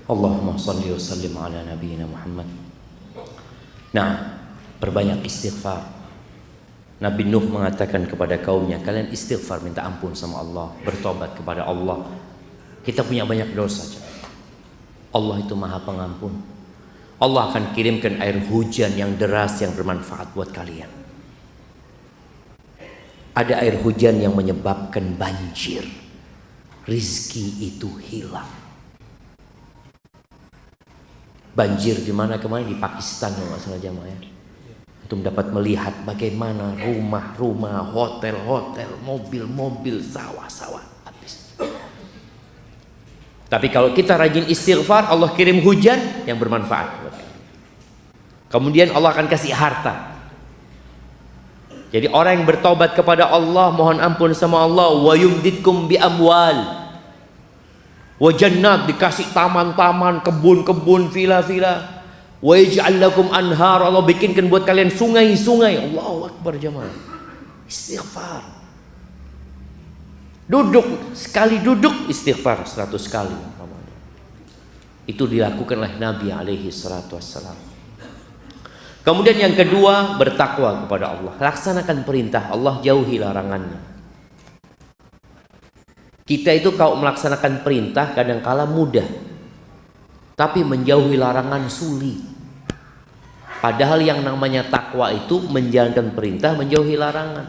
Allahumma salli wa sallim ala nabiyyina Muhammad. Nah, perbanyak istighfar. Nabi Nuh mengatakan kepada kaumnya, kalian istighfar, minta ampun sama Allah, bertobat kepada Allah. Kita punya banyak dosa. Allah itu Maha Pengampun. Allah akan kirimkan air hujan yang deras yang bermanfaat buat kalian. Ada air hujan yang menyebabkan banjir. Rizki itu hilang. Banjir di mana kemarin? Di Pakistan kalau nggak salah jamaah ya. Untuk dapat melihat bagaimana rumah-rumah, hotel-hotel, mobil-mobil, sawah-sawah habis. Tapi kalau kita rajin istighfar, Allah kirim hujan yang bermanfaat. Kemudian Allah akan kasih harta. Jadi orang yang bertobat kepada Allah, mohon ampun sama Allah, wa yumditkum bi amwal wa jannat, dikasih taman-taman, kebun-kebun, villa-villa. Wa yaj'al lakum anhar, Allah bikinkan buat kalian sungai-sungai. Allahu Akbar jemaah. Istighfar. Duduk, sekali duduk istighfar 100 kali. Itu dilakukan oleh Nabi alaihi salatu wassalam. Kemudian yang kedua, bertakwa kepada Allah. Laksanakan perintah Allah, jauhi larangannya. Kita itu kalau melaksanakan perintah kadangkala mudah, tapi menjauhi larangan sulit. Padahal yang namanya takwa itu menjalankan perintah, menjauhi larangan.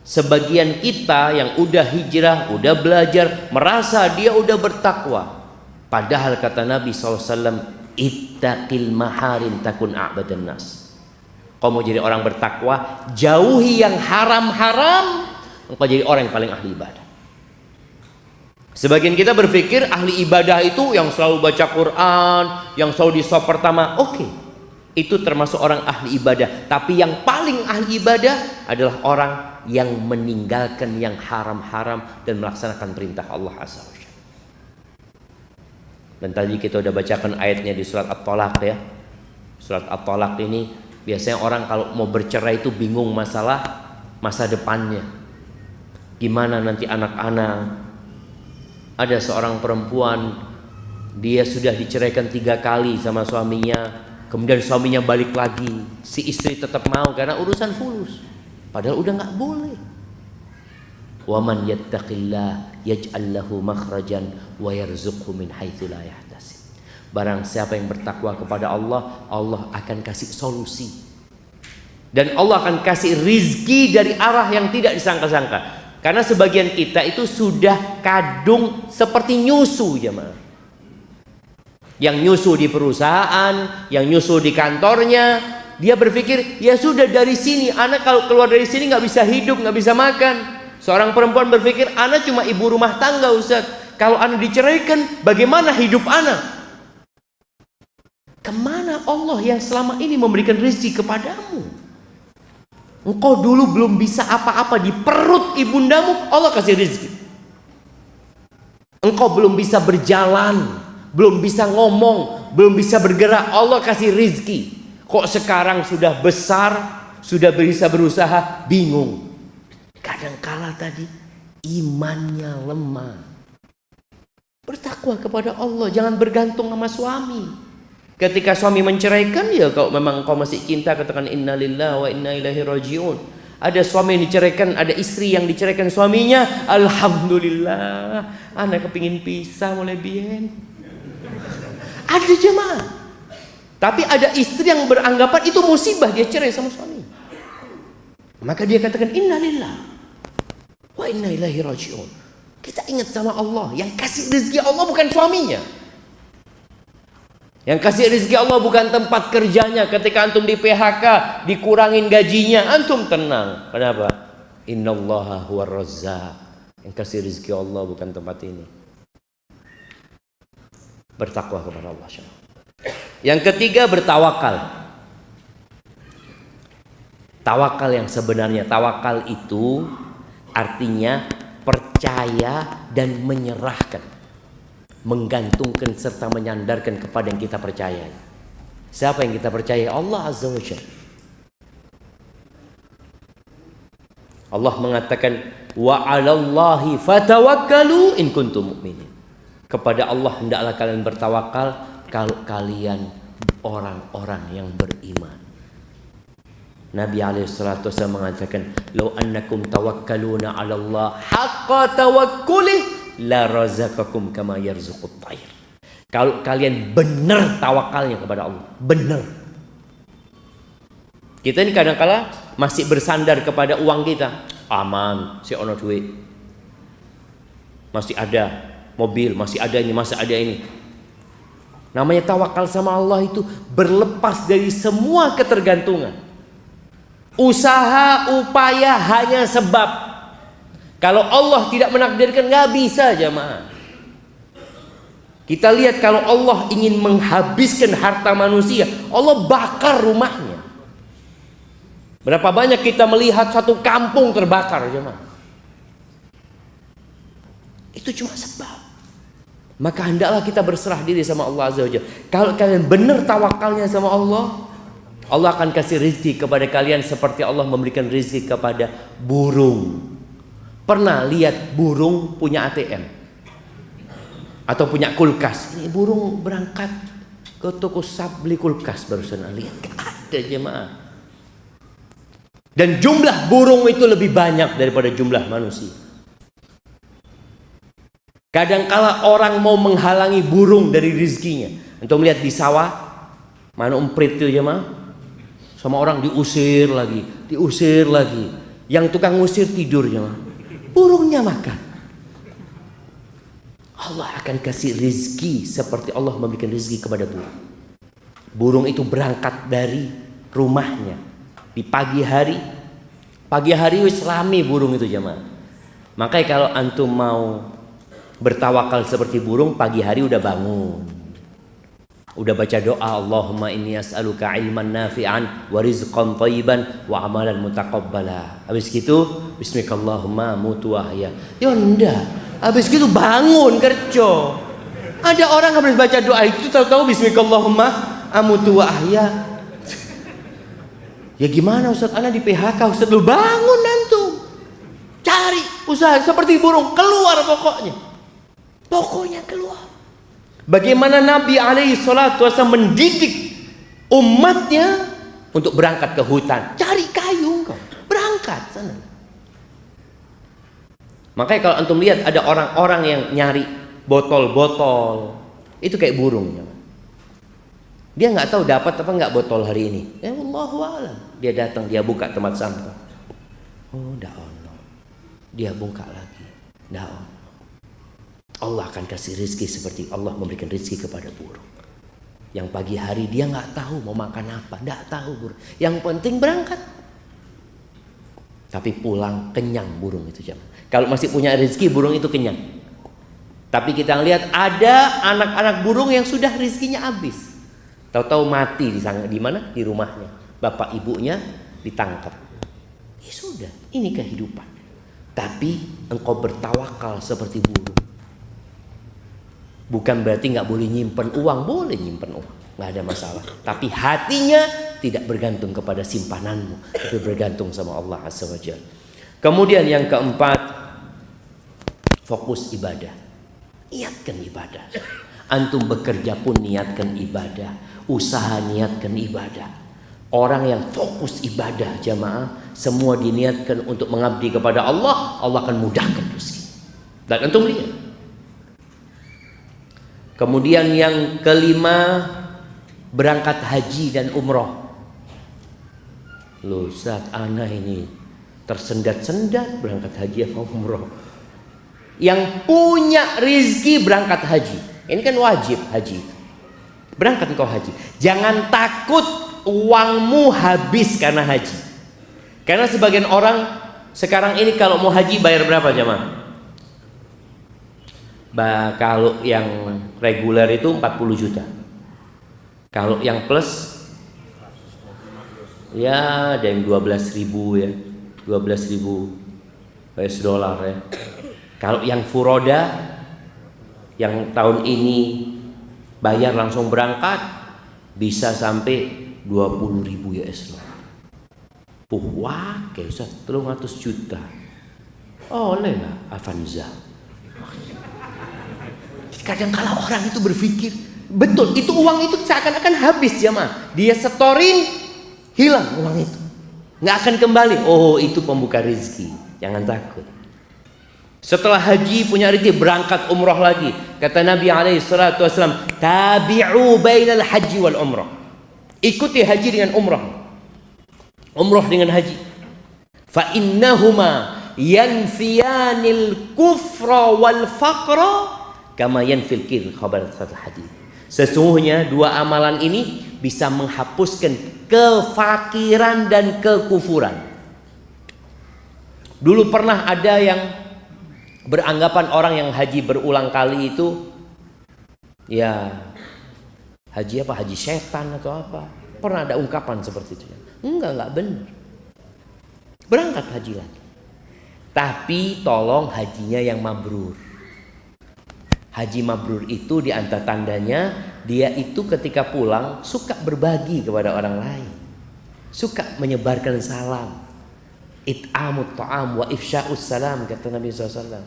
Sebagian kita yang udah hijrah, udah belajar, merasa dia udah bertakwa. Padahal kata Nabi SAW, ittaqil maharim takun a'badan nas. Kau mau jadi orang bertakwa, jauhi yang haram-haram, engkau jadi orang yang paling ahli ibadah. Sebagian kita berpikir ahli ibadah itu yang selalu baca Quran, yang selalu di shaf pertama. Oke, itu termasuk orang ahli ibadah. Tapi yang paling ahli ibadah adalah orang yang meninggalkan yang haram-haram dan melaksanakan perintah Allah Azza wa Jalla. Dan tadi kita udah bacakan ayatnya di surat At-Tolaq ya. Surat At-Tolaq ini biasanya orang kalau mau bercerai itu bingung masalah masa depannya. Gimana nanti anak-anak. Ada seorang perempuan, dia sudah diceraikan 3 kali sama suaminya, kemudian suaminya balik lagi, si istri tetap mau karena urusan fulus, padahal udah nggak boleh. Waman yattaqillah yaj'al lahu makhrajan wa yarzuqhu min haitsu la yahtasib. Barang siapa yang bertakwa kepada Allah, Allah akan kasih solusi. Dan Allah akan kasih rizki dari arah yang tidak disangka-sangka. Karena sebagian kita itu sudah kadung seperti nyusu jemaah. Yang nyusu di perusahaan, yang nyusu di kantornya, dia berpikir ya sudah dari sini, anak kalau keluar dari sini nggak bisa hidup, nggak bisa makan. Seorang perempuan berpikir anak cuma ibu rumah tangga Ustaz. Kalau anak diceraikan, bagaimana hidup anak? Kemana Allah yang selama ini memberikan rezeki kepadamu? Engkau dulu belum bisa apa-apa di perut ibundamu, Allah kasih rezeki. Engkau belum bisa berjalan, belum bisa ngomong, belum bisa bergerak, Allah kasih rezeki. Kok sekarang sudah besar, sudah bisa berusaha, bingung. Kadangkala tadi imannya lemah. Bertakwa kepada Allah, jangan bergantung sama suami. Ketika suami menceraikan, ya kalau memang kau masih cinta, katakan inna lillahi wa inna ilaihi rajiun. Ada suami yang diceraikan, ada istri yang diceraikan suaminya, alhamdulillah, anak kepingin pisah mulai bien. Ada jemaah. Tapi ada istri yang beranggapan itu musibah, dia cerai sama suami. Maka dia katakan inna lillahi wa inna ilaihi rajiun. Kita ingat sama Allah, yang kasih rezeki Allah bukan suaminya. Yang kasih rezeki Allah bukan tempat kerjanya. Ketika antum di PHK, dikurangin gajinya, antum tenang. Kenapa? Innallaha huwar razzaq. Yang kasih rezeki Allah bukan tempat ini. Bertakwa kepada Allah. Yang ketiga, bertawakal. Tawakal yang sebenarnya, tawakal itu artinya percaya dan menyerahkan, menggantungkan serta menyandarkan kepada yang kita percaya. Siapa yang kita percaya? Allah Azza wa Jalla. Allah mengatakan wa 'alallahi fatawakkalu in kuntum mu'minin. Kepada Allah hendaklah kalian bertawakal kalau kalian orang-orang yang beriman. Nabi alaihissalatu wassalam mengatakan, "Lau annakum tawakkaluna 'ala Allah haqqa tawakkulih la razaqakum kama yarzuqut tayr." Kalau kalian benar tawakalnya kepada Allah, benar. Kita ini kadang-kala masih bersandar kepada uang kita. Aman, si ono duit. Masih ada mobil, masih ada ini, masih ada ini. Namanya tawakal sama Allah itu berlepas dari semua ketergantungan. Usaha, upaya hanya sebab. Kalau Allah tidak menakdirkan, nggak bisa jemaah. Kita lihat kalau Allah ingin menghabiskan harta manusia, Allah bakar rumahnya. Berapa banyak kita melihat satu kampung terbakar jemaah. Itu cuma sebab. Maka hendaklah kita berserah diri sama Allah Azza wa Jalla. Kalau kalian benar tawakalnya sama Allah, Allah akan kasih rezeki kepada kalian seperti Allah memberikan rezeki kepada burung. Pernah lihat burung punya ATM? Atau punya kulkas? Ini burung berangkat ke toko sap beli kulkas barusan. Lihat, ada jemaah. Dan jumlah burung itu lebih banyak daripada jumlah manusia. Kadangkala orang mau menghalangi burung dari rezekinya. Untuk melihat di sawah, mana umprit itu jemaah? Sama orang diusir lagi. Yang tukang ngusir tidur jemaah. Burungnya makan. Allah akan kasih rezeki seperti Allah memberikan rezeki kepada burung. Burung itu berangkat dari rumahnya di pagi hari. Pagi hari wis rame burung itu jemaah. Makanya kalau antum mau bertawakal seperti burung, pagi hari udah bangun, udah baca doa, Allahumma inni as'aluka ilman nafi'an wa rizqan thayyiban wa amalan mutaqabbala. Habis gitu bismikallahumma mutu ahya. Ya enggak, habis gitu bangun kerja. Ada orang habis baca doa itu tahu-tahu bismikallahumma amutu ahya. Ya gimana Ustaz, ana di PHK Ustaz. Lu bangun antum, cari usaha seperti burung, keluar pokoknya keluar. Bagaimana Nabi alaihi salatu wasallam mendidik umatnya untuk berangkat ke hutan, cari kayu, berangkat sana. Makanya kalau antum lihat ada orang-orang yang nyari botol-botol, itu kayak burung. Dia nggak tahu dapat apa nggak botol hari ini. Ya Allahu a'lam. Dia datang, dia buka tempat sampah. Oh, ndak ono. Dia buka lagi. Ndak ono. Allah akan kasih rezeki seperti Allah memberikan rezeki kepada burung. Yang pagi hari dia nggak tahu mau makan apa, nggak tahu burung. Yang penting berangkat. Tapi pulang kenyang burung itu jam. Kalau masih punya rezeki burung itu kenyang. Tapi kita lihat ada anak-anak burung yang sudah rezekinya habis. Tahu-tahu mati di mana? Di rumahnya. Bapak ibunya ditangkap. Ya sudah, ini kehidupan. Tapi engkau bertawakal seperti burung. Bukan berarti nggak boleh nyimpen uang, boleh nyimpen uang, nggak ada masalah. Tapi hatinya tidak bergantung kepada simpananmu, tapi bergantung sama Allah Azza wa Jalla. Kemudian yang keempat, fokus ibadah. Niatkan ibadah. Antum bekerja pun niatkan ibadah, usaha niatkan ibadah. Orang yang fokus ibadah jamaah, semua diniatkan untuk mengabdi kepada Allah, Allah akan mudahkan rezeki. Dan antum lihat. Kemudian yang kelima, berangkat haji dan umroh. Loh Ustaz, ana ini tersendat-sendat berangkat haji atau umroh. Yang punya rezeki berangkat haji. Ini kan wajib haji. Berangkat engkau haji. Jangan takut uangmu habis karena haji. Karena sebagian orang sekarang ini kalau mau haji bayar berapa jemaah? Kalau yang reguler itu 40 juta. Kalau yang plus ya ada yang 12.000 ya. 12.000 US dollar ya. Kalau yang furoda yang tahun ini bayar langsung berangkat bisa sampai 20.000 US dollar. Wah, kayak Ustaz 300 juta. Oh, oleh lah Avanza. Kadang kala orang itu berpikir, betul, itu uang itu seakan-akan habis jamaah. Dia setorin, hilang uang itu, nggak akan kembali. Oh, itu pembuka rezeki, jangan takut. Setelah haji punya rezeki, berangkat umrah lagi. Kata Nabi SAW, tabi'u bainal haji wal umrah. Ikuti haji dengan umrah, umrah dengan haji. Fa innahuma yanfiyanil kufra wal faqra kama yanfil kir khabar hadis. Sesungguhnya dua amalan ini bisa menghapuskan kefakiran dan kekufuran. Dulu pernah ada yang beranggapan orang yang haji berulang kali itu ya haji apa? Haji setan atau apa? Pernah ada ungkapan seperti itu? Enggak benar. Berangkat haji lagi. Tapi tolong hajinya yang mabrur. Haji mabrur itu di antara tandanya dia itu ketika pulang suka berbagi kepada orang lain, suka menyebarkan salam, it'amut ta'am wa ifsya'us salam, kata Nabi SAW.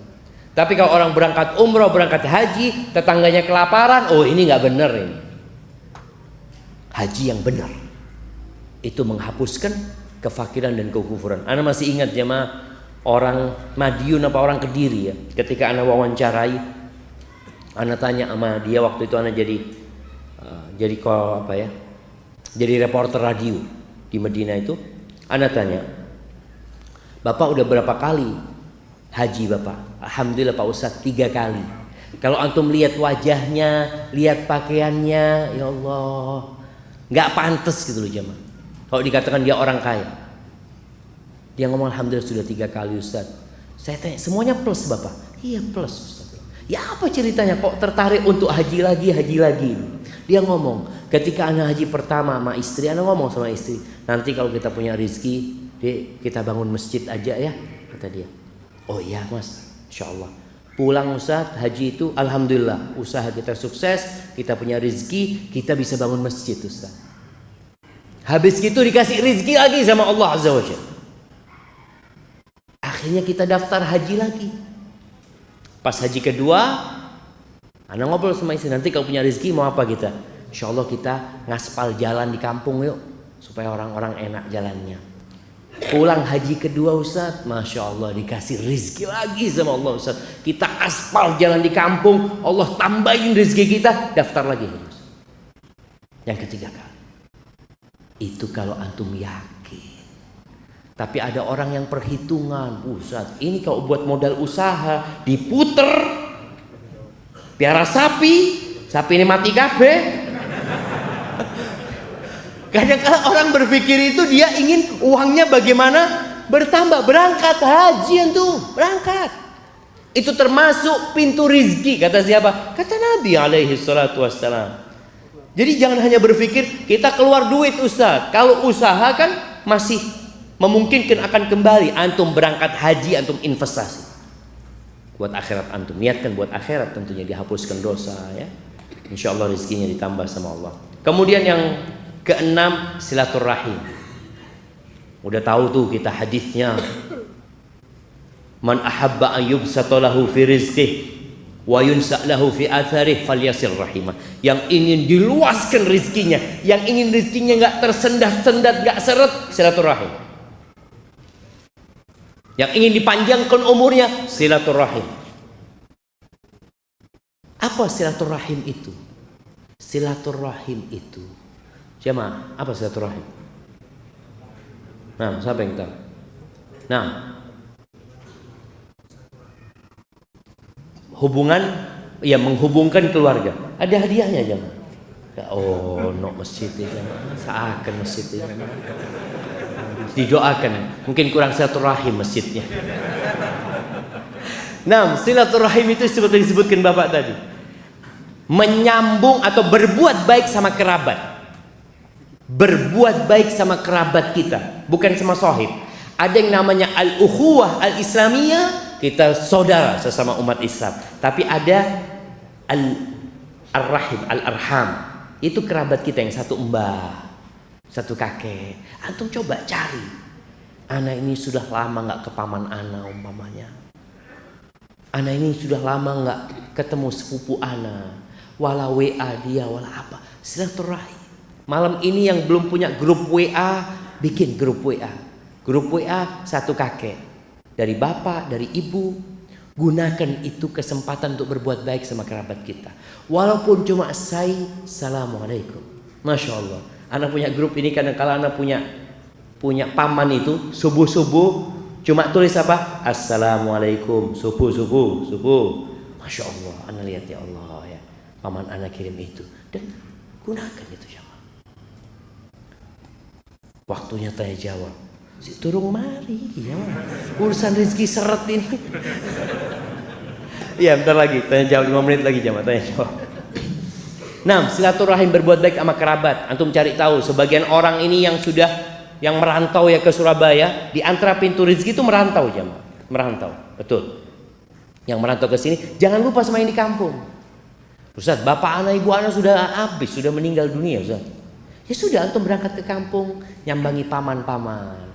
Tapi kalau orang berangkat umrah, berangkat haji, tetangganya kelaparan, oh ini nggak benar ini. Haji yang benar itu menghapuskan kefakiran dan kekufuran. Ana masih ingat jemaah, orang Madiun apa orang Kediri ya, ketika ana wawancarai, ana tanya sama dia waktu itu, ana jadi jadi reporter radio di Medina itu. Ana tanya, Bapak udah berapa kali haji Bapak? Alhamdulillah Pak Ustadz 3 kali. Kalau antum lihat wajahnya, lihat pakaiannya, ya Allah, nggak pantas gitu loh jemaah. Kalau dikatakan dia orang kaya. Dia ngomong alhamdulillah sudah 3 kali Ustadz. Saya tanya, semuanya plus Bapak? Iya plus Ustadz. Ya apa ceritanya kok tertarik untuk haji lagi? Dia ngomong, ketika anak haji pertama sama istri, anak ngomong sama istri, nanti kalau kita punya rezeki, kita bangun masjid aja ya, kata dia. Oh iya mas, insya Allah. Pulang Ustadz haji itu alhamdulillah usaha kita sukses, kita punya rezeki, kita bisa bangun masjid Ustadz. Habis itu dikasih rezeki lagi sama Allah Azza wa Jalla. Akhirnya kita daftar haji lagi. Pas haji kedua, anak ngobrol sama istri, nanti kalau punya rezeki mau apa kita? Insya Allah kita ngaspal jalan di kampung yuk, supaya orang-orang enak jalannya. Pulang haji kedua Ustadz, Masya Allah dikasih rezeki lagi sama Allah Ustadz. Kita aspal jalan di kampung, Allah tambahin rezeki kita, daftar lagi. Yang ketiga kali. Itu kalau antum yakin. Tapi ada orang yang perhitungan, Ustadz ini kalau buat modal usaha diputer, piara sapi ini mati kabeh. Kadang-kadang orang berpikir itu dia ingin uangnya bagaimana bertambah. Berangkat haji antum, berangkat. Itu termasuk pintu rizki, kata siapa? Kata Nabi alaihi salatu wassalam. Jadi jangan hanya berpikir kita keluar duit Ustaz. Kalau usaha kan masih memungkinkan akan kembali. Antum berangkat haji, antum investasi buat akhirat antum. Niatkan buat akhirat, tentunya dihapuskan dosa ya. Insya Allah rezekinya ditambah sama Allah. Kemudian yang keenam, silaturahim. Udah tahu tuh kita hadisnya, man ahabba an yubsata lahu fi rizqihi wa yunsa lahu fi atharih falyasil rahimah. Yang ingin diluaskan rezekinya, yang ingin rezekinya nggak tersendat-sendat, nggak seret, silaturahim. Yang ingin dipanjangkan umurnya, silaturahim. Apa silaturahim itu? Silaturahim itu, jemaah, apa silaturahim? Nah, siapa yang tahu? Nah, hubungan, ya menghubungkan keluarga. Ada hadiahnya jemaah. Oh, no masjid ya jemaah. Seakan masjid ya. Didoakan, mungkin kurang silaturahim masjidnya. Nah, silaturahim itu seperti disebutkan Bapak tadi, menyambung atau berbuat baik sama kerabat. Berbuat baik sama kerabat kita, bukan sama sahib. Ada yang namanya al-ukhuwah al-islamiyah, kita saudara sesama umat Islam. Tapi ada al-rahim, al-arham, itu kerabat kita yang satu mbah, satu kakek. Antum coba cari, anak ini sudah lama nggak ke paman ana umpamanya. Anak ini sudah lama nggak ketemu sepupu ana, wala WA dia, wala apa, silaturahim. Malam ini yang belum punya grup WA, bikin grup WA. Grup WA satu kakek, dari bapak, dari ibu. Gunakan itu kesempatan untuk berbuat baik sama kerabat kita. Walaupun cuma assalamualaikum. Masya Allah. Anak punya grup ini kadang kala anak punya paman itu subuh-subuh cuma tulis apa? Assalamualaikum. Subuh. Masya Allah. Anak lihat ya Allah ya. Paman anak kirim itu dan gunakan itu sama. Waktunya tanya jawab. Si turung mari ya. Urusan rezeki seret ini. Iya, bentar lagi tanya jawab 5 menit lagi jamaah tanya jawab. Nah, silaturahim berbuat baik sama kerabat. Antum cari tahu sebagian orang ini yang merantau ya ke Surabaya, di antara pintu rezeki itu merantau jamaah. Merantau, betul. Yang merantau ke sini, jangan lupa sama yang di kampung. Ustaz, bapak anak ibu anak sudah habis, sudah meninggal dunia Ustaz. Ya sudah, antum berangkat ke kampung, nyambangi paman-paman,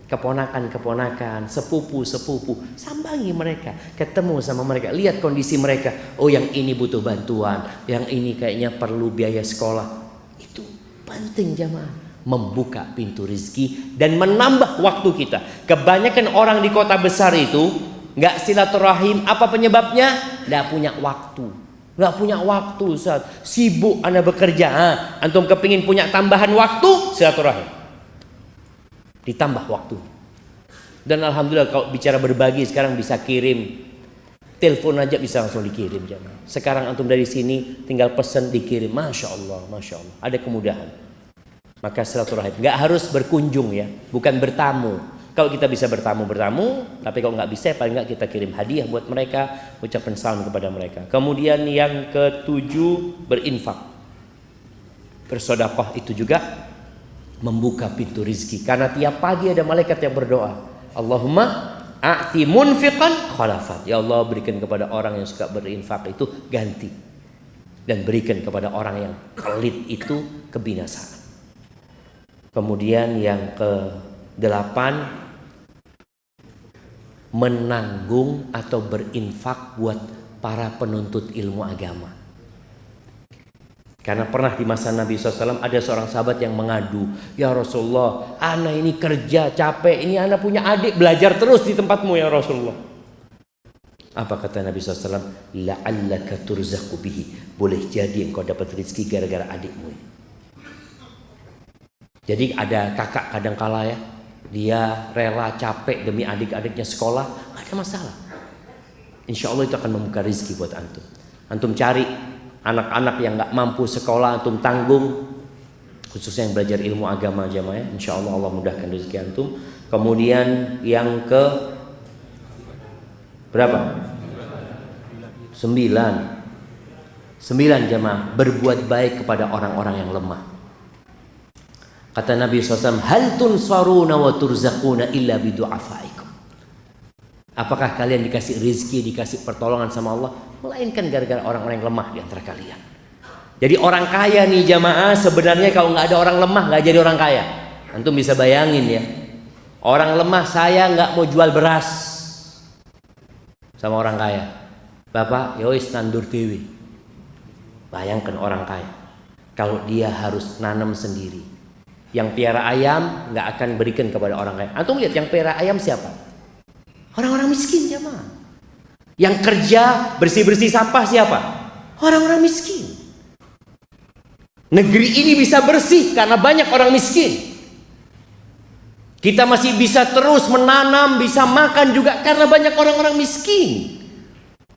keponakan-keponakan, sepupu-sepupu, sambangi mereka, ketemu sama mereka, lihat kondisi mereka. Oh, yang ini butuh bantuan, yang ini kayaknya perlu biaya sekolah. Itu penting jamaah, membuka pintu rezeki dan menambah waktu kita. Kebanyakan orang di kota besar itu nggak silaturahim. Apa penyebabnya? Nggak punya waktu. Nggak punya waktu, Ustaz. Sibuk Anda bekerja. Antum kepingin punya tambahan waktu, silaturahim. Ditambah waktu. Dan alhamdulillah kalau bicara berbagi sekarang bisa kirim. Telepon aja bisa langsung dikirim jamaah. Sekarang antum dari sini tinggal pesan dikirim. Masya Allah, Masya Allah. Ada kemudahan. Maka silaturahim. Nggak harus berkunjung ya. Bukan bertamu. Kalau kita bisa bertamu. Tapi kalau nggak bisa paling nggak kita kirim hadiah buat mereka. Ucapan salam kepada mereka. Kemudian yang ketujuh, berinfak. Bersedekah itu juga membuka pintu rizki. Karena tiap pagi ada malaikat yang berdoa, Allahumma a'ti munfiqan khalafat. Ya Allah, berikan kepada orang yang suka berinfak itu ganti. Dan berikan kepada orang yang pelit itu kebinasaan. Kemudian yang ke-8, menanggung atau berinfak buat para penuntut ilmu agama. Karena pernah di masa Nabi SAW ada seorang sahabat yang mengadu, ya Rasulullah, anak ini kerja capek, ini anak punya adik belajar terus di tempatmu ya Rasulullah. Apa kata Nabi SAW? La'allaka turzaqu bihi. Boleh jadi engkau dapat rezeki gara-gara adikmu. Jadi ada kakak kadangkala ya, dia rela capek demi adik-adiknya sekolah, gak ada masalah. Insya Allah itu akan membuka rezeki buat antum. Antum cari anak-anak yang gak mampu sekolah, antum tanggung, khususnya yang belajar ilmu agama jamaah ya. Insya Allah Allah mudahkan rezeki antum. Kemudian yang ke berapa? 9 jamaah, berbuat baik kepada orang-orang yang lemah. Kata Nabi SAW, hal tunsaruna wa turzaquna illa bidu'afaikum. Apakah kalian dikasih rezeki, dikasih pertolongan sama Allah, melainkan gara-gara orang-orang yang lemah di antara kalian. Jadi orang kaya nih jamaah, sebenarnya kalau nggak ada orang lemah nggak jadi orang kaya. Antum bisa bayangin ya, orang lemah, saya nggak mau jual beras sama orang kaya. Bapak, yowis nandur dewi. Bayangkan orang kaya, kalau dia harus nanam sendiri. Yang piara ayam nggak akan berikan kepada orang kaya. Antum lihat yang piara ayam siapa? Orang-orang miskin jemaah. Yang kerja bersih-bersih sampah siapa? Orang-orang miskin. Negeri ini bisa bersih karena banyak orang miskin. Kita masih bisa terus menanam, bisa makan juga karena banyak orang-orang miskin.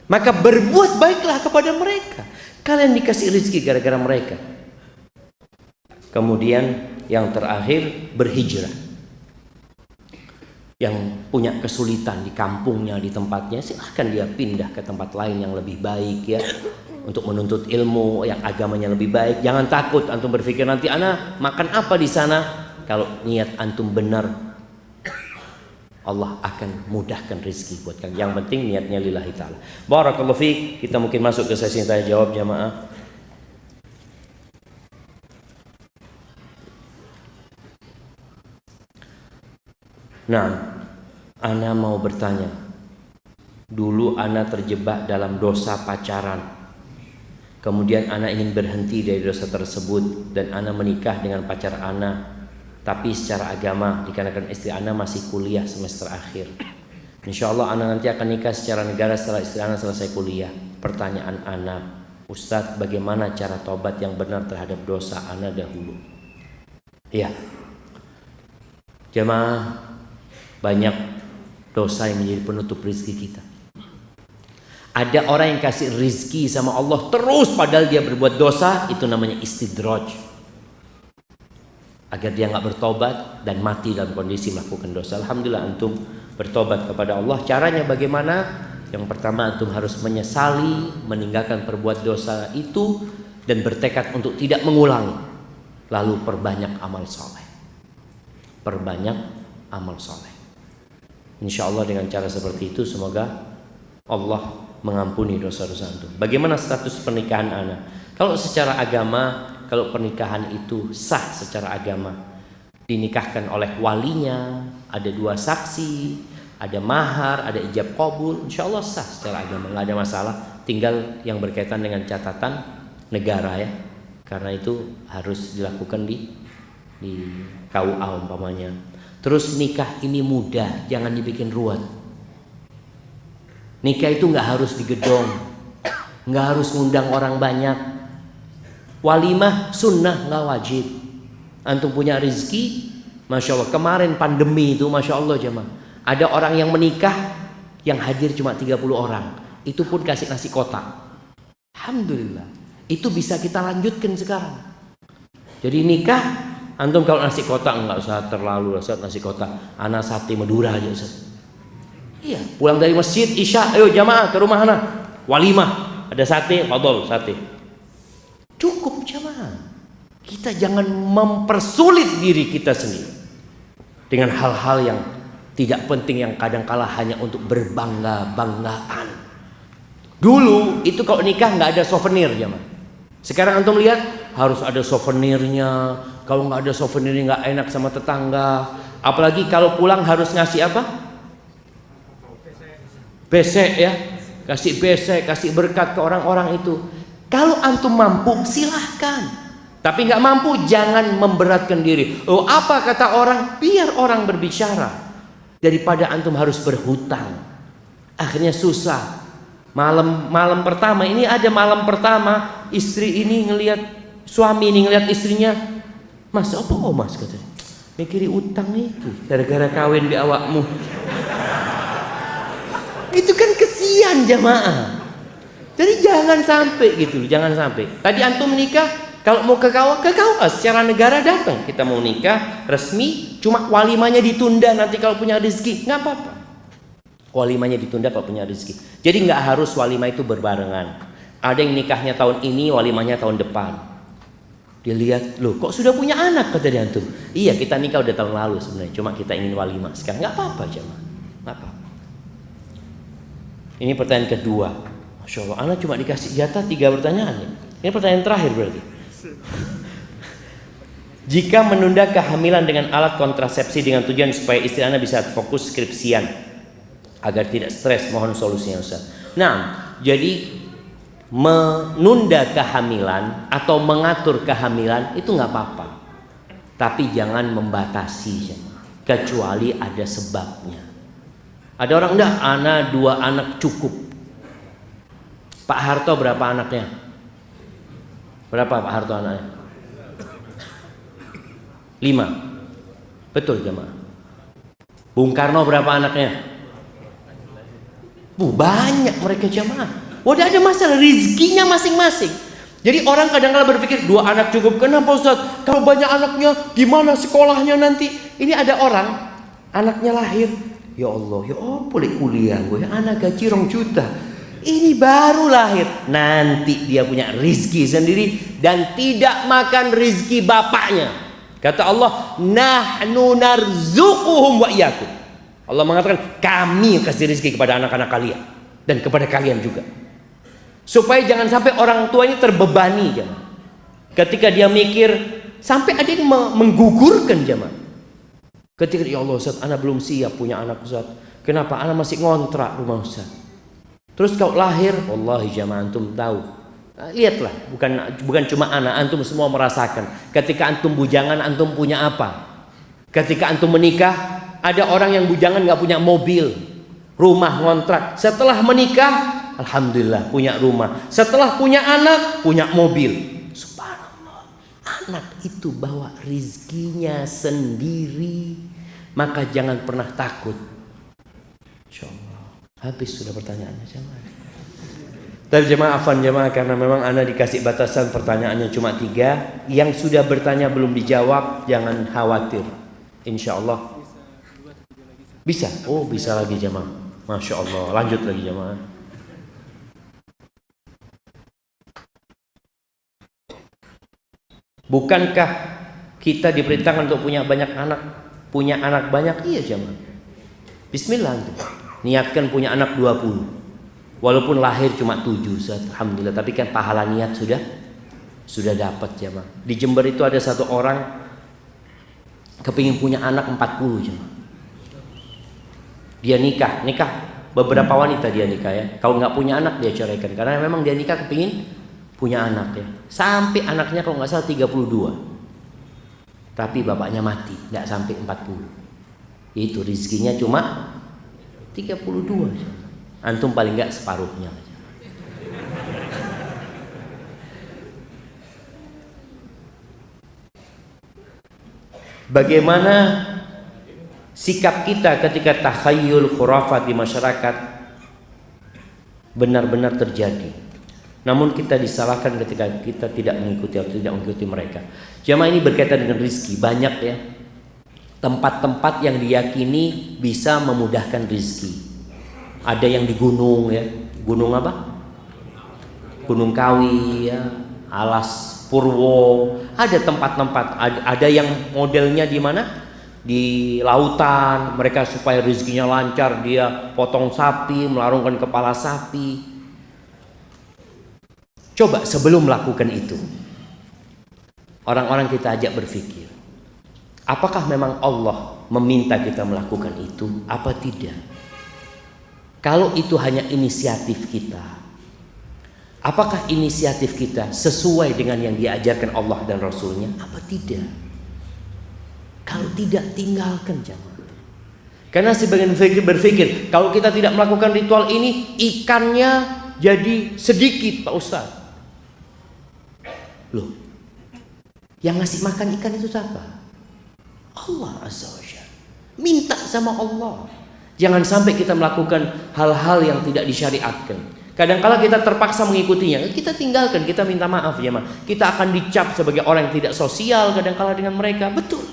Maka berbuat baiklah kepada mereka. Kalian dikasih rezeki gara-gara mereka. Kemudian yang terakhir, berhijrah. Yang punya kesulitan di kampungnya, di tempatnya, silahkan dia pindah ke tempat lain yang lebih baik ya, untuk menuntut ilmu yang agamanya lebih baik. Jangan takut antum berpikir nanti ana makan apa di sana. Kalau niat antum benar, Allah akan mudahkan rezeki buat kalian. Yang penting niatnya lillahi ta'ala. Barakallahu fiik. Kita mungkin masuk ke sesi tanya jawab jamaah. Nah, ana mau bertanya, Dulu ana terjebak dalam dosa pacaran. Kemudian ana ingin berhenti dari dosa tersebut dan ana menikah dengan pacar ana, tapi secara agama dikarenakan istri ana masih kuliah semester akhir. Insya Allah ana nanti akan nikah secara negara setelah istri ana selesai kuliah. Pertanyaan ana, Ustadz, bagaimana cara tobat yang benar terhadap dosa ana dahulu? Ya, jemaah, banyak dosa yang menjadi penutup rezeki kita. Ada orang yang kasih rizki sama Allah terus padahal dia berbuat dosa, itu namanya istidraj. Agar dia nggak bertobat dan mati dalam kondisi melakukan dosa. Alhamdulillah antum bertobat kepada Allah. Caranya bagaimana? Yang pertama, antum harus menyesali, meninggalkan perbuat dosa itu dan bertekad untuk tidak mengulangi. Lalu perbanyak amal soleh. Perbanyak amal soleh. Insya Allah dengan cara seperti itu semoga Allah mengampuni dosa-dosa antum. Bagaimana status pernikahan ana? Kalau secara agama, kalau pernikahan itu sah secara agama, dinikahkan oleh walinya, ada 2 saksi, ada mahar, ada ijab qabul, insya Allah sah secara agama, nggak ada masalah. Tinggal yang berkaitan dengan catatan negara ya, karena itu harus dilakukan di KUA umpamanya. Terus nikah ini mudah, jangan dibikin ruwet. Nikah itu nggak harus digedong, nggak harus ngundang orang banyak. Walimah sunnah, nggak wajib. Antum punya rezeki, masya Allah. Kemarin pandemi itu, masya Allah jemaah, ada orang yang menikah yang hadir cuma 30 orang. Itu pun kasih nasi kotak. Alhamdulillah. Itu bisa kita lanjutkan sekarang. Jadi nikah, antum kalau nasi kotak nggak usah terlalu Ustaz, nasi kotak. Ana sate Madura aja Ustaz. Iya, pulang dari masjid Isya, ayo jamaah ke rumah anak. Walimah, ada sate, fadol sate. Cukup jamaah. Kita jangan mempersulit diri kita sendiri dengan hal-hal yang tidak penting yang kadang-kala hanya untuk berbangga-banggaan. Dulu itu kalau nikah nggak ada souvenir jamaah. Sekarang antum lihat harus ada souvenirnya. Kalau nggak ada souvenirnya nggak enak sama tetangga. Apalagi kalau pulang harus ngasih apa? Besek ya, kasih besek, kasih berkat ke orang-orang itu. Kalau antum mampu silahkan, tapi nggak mampu jangan memberatkan diri. Oh apa kata orang? Biar orang berbicara. Daripada antum harus berhutang, akhirnya susah. Malam pertama ini ada malam pertama istri ini ngelihat suami ini ngelihat istrinya, mas apa oh mas katanya, mikiri utang itu gara-gara kawin di awakmu. Itu kan kesian jamaah. Jadi jangan sampai gitu, jangan sampai. Tadi antum nikah, kalau mau ke KUA secara negara datang. Kita mau nikah resmi, cuma walimanya ditunda nanti kalau punya rezeki, nggak apa-apa. Walimanya ditunda kalau punya rezeki. Jadi nggak harus walimah itu berbarengan. Ada yang nikahnya tahun ini, walimahnya tahun depan. Dilihat, loh kok sudah punya anak kata dia antum. Iya kita nikah udah tahun lalu sebenarnya, cuma kita ingin walimah sekarang. Nggak apa-apa jamaah, nggak apa-apa. Ini pertanyaan kedua. Masya Allah, anak cuma dikasih jatah 3 pertanyaan. Ini pertanyaan terakhir berarti. Jika menunda kehamilan dengan alat kontrasepsi dengan tujuan supaya istri Anda bisa fokus skripsian agar tidak stres, mohon solusinya Ustaz. Nah, jadi menunda kehamilan atau mengatur kehamilan itu nggak apa-apa, tapi jangan membatasi, kecuali ada sebabnya. Ada orang enggak, anak 2 anak cukup. Pak Harto berapa anaknya? Berapa Pak Harto anaknya? 5. Betul jemaah. Bung Karno berapa anaknya? Banyak mereka jemaah. Udah ada masalah rezekinya masing-masing. Jadi orang kadang-kadang berpikir 2 anak cukup. Kenapa Ustaz? Kalau banyak anaknya gimana sekolahnya nanti? Ini ada orang anaknya lahir, ya Allah, ya Allah boleh kuliah gue, anak gaji 2 juta. Ini baru lahir, nanti dia punya rizki sendiri dan tidak makan rizki bapaknya. Kata Allah, nahnu narzuquhum wa iyyakum. Allah mengatakan kami yang kasih rizki kepada anak-anak kalian dan kepada kalian juga. Supaya jangan sampai orang tuanya terbebani jemaah. Ketika dia mikir, sampai ada yang menggugurkan jemaah. Ketika ya Allah Ustaz, anak belum siap punya anak Ustaz. Kenapa? Anak masih ngontrak rumah Ustaz. Terus kau lahir, wallahi jamaah antum tahu. Lihatlah, bukan cuma anak, antum semua merasakan. Ketika antum bujangan, antum punya apa? Ketika antum menikah, ada orang yang bujangan nggak punya mobil, rumah, ngontrak. Setelah menikah, alhamdulillah punya rumah. Setelah punya anak, punya mobil. Subhanallah. Anak itu bawa rizkinya sendiri. Maka jangan pernah takut. Insyaallah. Habis sudah pertanyaannya jemaah. Tapi jemaah afan jemaah, karena memang ana dikasih batasan pertanyaannya cuma 3. Yang sudah bertanya belum dijawab jangan khawatir. Insyaallah bisa. Oh bisa lagi jemaah. Masya Allah. Lanjut lagi jemaah. Bukankah kita diperintahkan untuk punya banyak anak? Punya anak banyak? Iya jemaah. Bismillah antum. Niatkan punya anak 20. Walaupun lahir cuma 7, alhamdulillah, tapi kan pahala niat sudah dapat jemaah. Di Jember itu ada satu orang kepingin punya anak 40 jemaah. Dia nikah beberapa wanita dia nikah ya. Kalau nggak punya anak dia ceraikan karena memang dia nikah kepingin punya anak ya. Sampai anaknya kalau nggak salah 32. Tapi bapaknya mati, nggak sampai 40. Itu rizkinya cuma 32 jemaah. Antum paling enggak separuhnya. Bagaimana sikap kita ketika takhayul khurafat di masyarakat benar-benar terjadi, namun kita disalahkan ketika kita tidak mengikuti atau tidak mengikuti mereka. Jamaah, ini berkaitan dengan rizki. Banyak ya tempat-tempat yang diyakini bisa memudahkan rizki. Ada yang di gunung ya, gunung apa? Gunung Kawi ya, Alas Purwo. Ada tempat-tempat, ada yang modelnya di mana? Di lautan. Mereka supaya rezekinya lancar, dia potong sapi, melarungkan kepala sapi. Coba sebelum melakukan itu, orang-orang kita ajak berpikir, apakah memang Allah meminta kita melakukan itu? Apa tidak? Kalau itu hanya inisiatif kita, apakah inisiatif kita sesuai dengan yang diajarkan Allah dan Rasulnya? Apa tidak? Kalau tidak, tinggalkan jamaah. Karena sebagian berpikir kalau kita tidak melakukan ritual ini, ikannya jadi sedikit Pak Ustaz. Loh, yang ngasih makan ikan itu siapa? Allah Azza wa Jalla. Minta sama Allah. Jangan sampai kita melakukan hal-hal yang tidak disyariatkan. Kadang-kala kita terpaksa mengikutinya, kita tinggalkan, kita minta maaf ya, kita akan dicap sebagai orang yang tidak sosial kadang-kala dengan mereka. Betul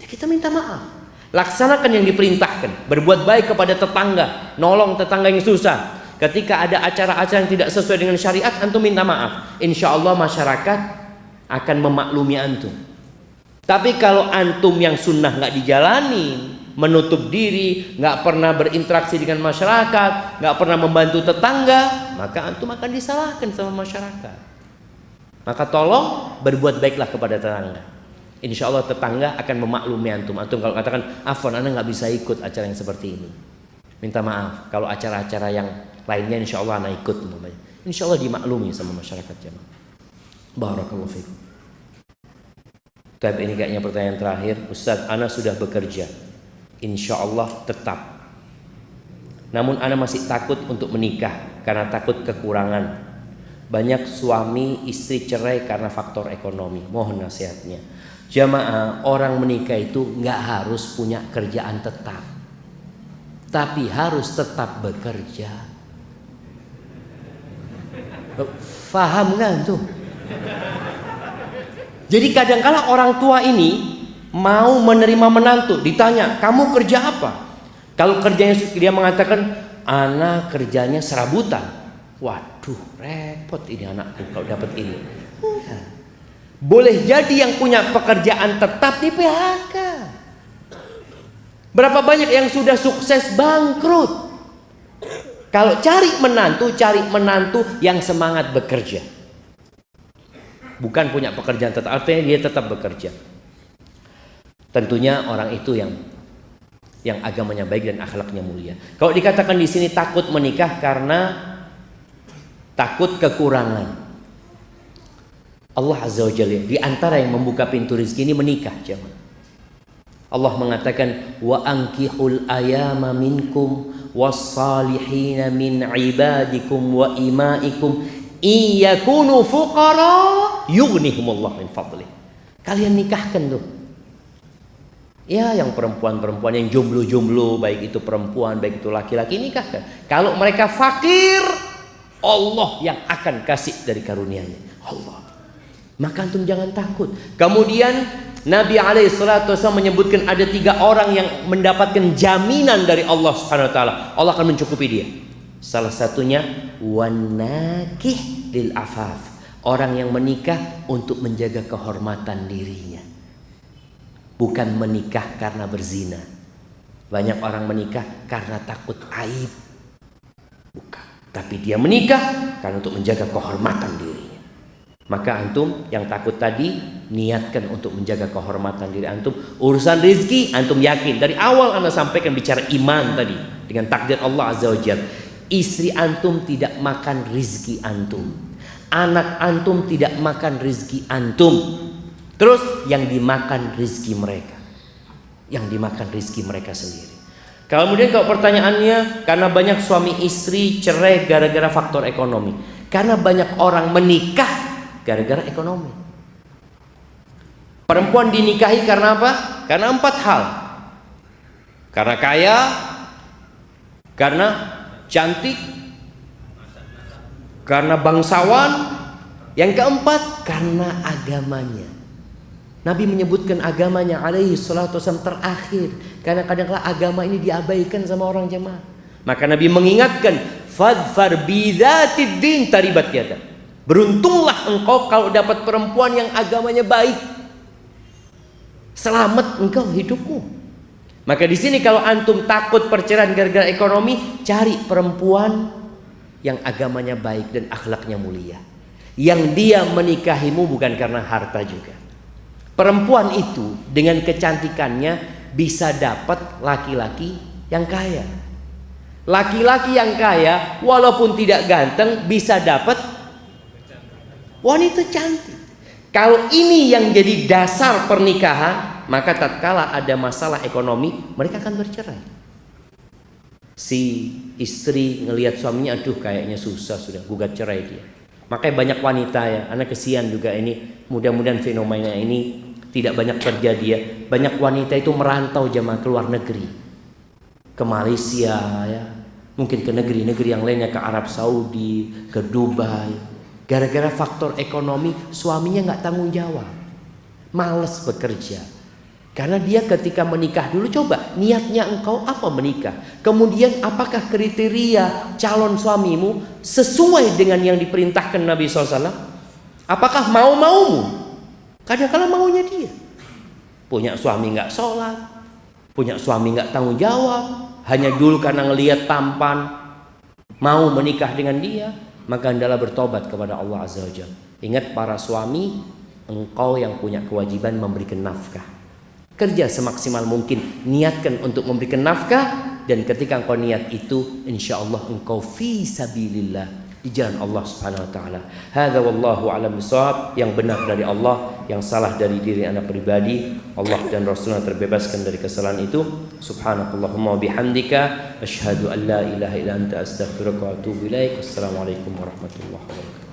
ya, kita minta maaf. Laksanakan yang diperintahkan, berbuat baik kepada tetangga, nolong tetangga yang susah. Ketika ada acara-acara yang tidak sesuai dengan syariat, antum minta maaf. Insya Allah masyarakat akan memaklumi antum. Tapi kalau antum yang sunnah nggak dijalani, menutup diri, nggak pernah berinteraksi dengan masyarakat, nggak pernah membantu tetangga, maka antum akan disalahkan sama masyarakat. Maka tolong berbuat baiklah kepada tetangga. Insya Allah tetangga akan memaklumi antum. Antum kalau katakan, afwan, anda nggak bisa ikut acara yang seperti ini, minta maaf. Kalau acara-acara yang lainnya, insya Allah anda ikut. Insya Allah dimaklumi sama masyarakat jemaah. Barakallahu fikum. Tapi ini kayaknya pertanyaan terakhir. Ustaz, ana sudah bekerja, insya Allah tetap. Namun ana masih takut untuk menikah karena takut kekurangan. Banyak suami istri cerai karena faktor ekonomi. Mohon nasihatnya. Jamaah, orang menikah itu nggak harus punya kerjaan tetap, tapi harus tetap bekerja. Faham nggak tuh? Jadi kadang-kala orang tua ini mau menerima menantu, ditanya, kamu kerja apa? Kalau kerjanya dia mengatakan, anak kerjanya serabutan. Waduh, repot ini anakku kalau dapat ini. Boleh jadi yang punya pekerjaan tetap di PHK. Berapa banyak yang sudah sukses bangkrut? Kalau cari menantu yang semangat bekerja. Bukan punya pekerjaan tetap, artinya dia tetap bekerja. Tentunya orang itu yang yang agamanya baik dan akhlaknya mulia. Kalau dikatakan di sini takut menikah karena takut kekurangan, Allah Azza wa Jalla di antara yang membuka pintu rezeki ini menikah, jemaah. Allah mengatakan wa ankihul ayama minkum was-salihina min ibadikum wa imaikum iyakunu fuqara yughnihumullah min fadlih. Kalian nikahkan tuh. Ya, yang perempuan-perempuan yang jomblo-jomblo, baik itu perempuan baik itu laki-laki, nikahkan. Kalau mereka fakir, Allah yang akan kasih dari karunia-Nya. Allah. Maka antum jangan takut. Kemudian Nabi SAW menyebutkan ada 3 orang yang mendapatkan jaminan dari Allah Subhanahu Wa Taala. Allah akan mencukupi dia. Salah satunya wanakih lil afaf, orang yang menikah untuk menjaga kehormatan dirinya, bukan menikah karena berzina. Banyak orang menikah karena takut aib, bukan. Tapi dia menikah karena untuk menjaga kehormatan dirinya. Maka antum yang takut tadi, niatkan untuk menjaga kehormatan diri antum. Urusan rezeki antum yakin. Dari awal anda sampaikan bicara iman tadi, dengan takdir Allah Azza wa Jalla. Istri antum tidak makan rezeki antum, anak antum tidak makan rezeki antum. Terus yang dimakan rezeki mereka, yang dimakan rezeki mereka sendiri. Kemudian kalau pertanyaannya, karena banyak suami istri cerai gara-gara faktor ekonomi. Karena banyak orang menikah gara-gara ekonomi. Perempuan dinikahi karena apa? Karena 4 hal. Karena kaya, karena cantik, karena bangsawan, yang keempat karena agamanya. Nabi menyebutkan agamanya alaihi salatu wasallam terakhir, karena kadang-kadang agama ini diabaikan sama orang jemaah. Maka Nabi mengingatkan, fadfar bidzatid din taribat yada. Beruntunglah engkau kalau dapat perempuan yang agamanya baik. Selamat engkau hidupmu. Maka di sini kalau antum takut perceraian gara-gara ekonomi, cari perempuan yang agamanya baik dan akhlaknya mulia, yang dia menikahimu bukan karena harta juga. Perempuan itu dengan kecantikannya bisa dapat laki-laki yang kaya. Laki-laki yang kaya walaupun tidak ganteng bisa dapat wanita cantik. Kalau ini yang jadi dasar pernikahan, maka tatkala ada masalah ekonomi, mereka akan bercerai. Si istri ngelihat suaminya, aduh kayaknya susah, sudah gugat cerai dia. Makanya banyak wanita ya, anak kesian juga ini, mudah-mudahan fenomena ini tidak banyak terjadi ya. Banyak wanita itu merantau jemaah ke luar negeri, ke Malaysia ya, mungkin ke negeri-negeri yang lainnya, ke Arab Saudi, ke Dubai. Gara-gara faktor ekonomi, suaminya nggak tanggung jawab, malas bekerja. Karena dia ketika menikah dulu, coba niatnya engkau apa menikah, kemudian apakah kriteria calon suamimu sesuai dengan yang diperintahkan Nabi SAW? Apakah mau-maumu? Kadang-kadang maunya dia punya suami nggak sholat, punya suami nggak tanggung jawab, hanya dulu karena ngelihat tampan mau menikah dengan dia. Maka hendaklah bertobat kepada Allah Azza wa Jalla. Ingat para suami, engkau yang punya kewajiban memberikan nafkah. Kerja semaksimal mungkin, niatkan untuk memberikan nafkah, dan ketika engkau niat itu, insya Allah engkau fi sabilillah, di jalan Allah Subhanahu wa taala. Hadza wallahu a'lam bishawab. Yang benar dari Allah, yang salah dari diri anak pribadi. Allah dan Rasulnya terbebaskan dari kesalahan itu. Subhanakallahumma wa bihamdika asyhadu an la ilaha illa anta astaghfiruka wa atubu ilaik. Assalamualaikum warahmatullahi wabarakatuh.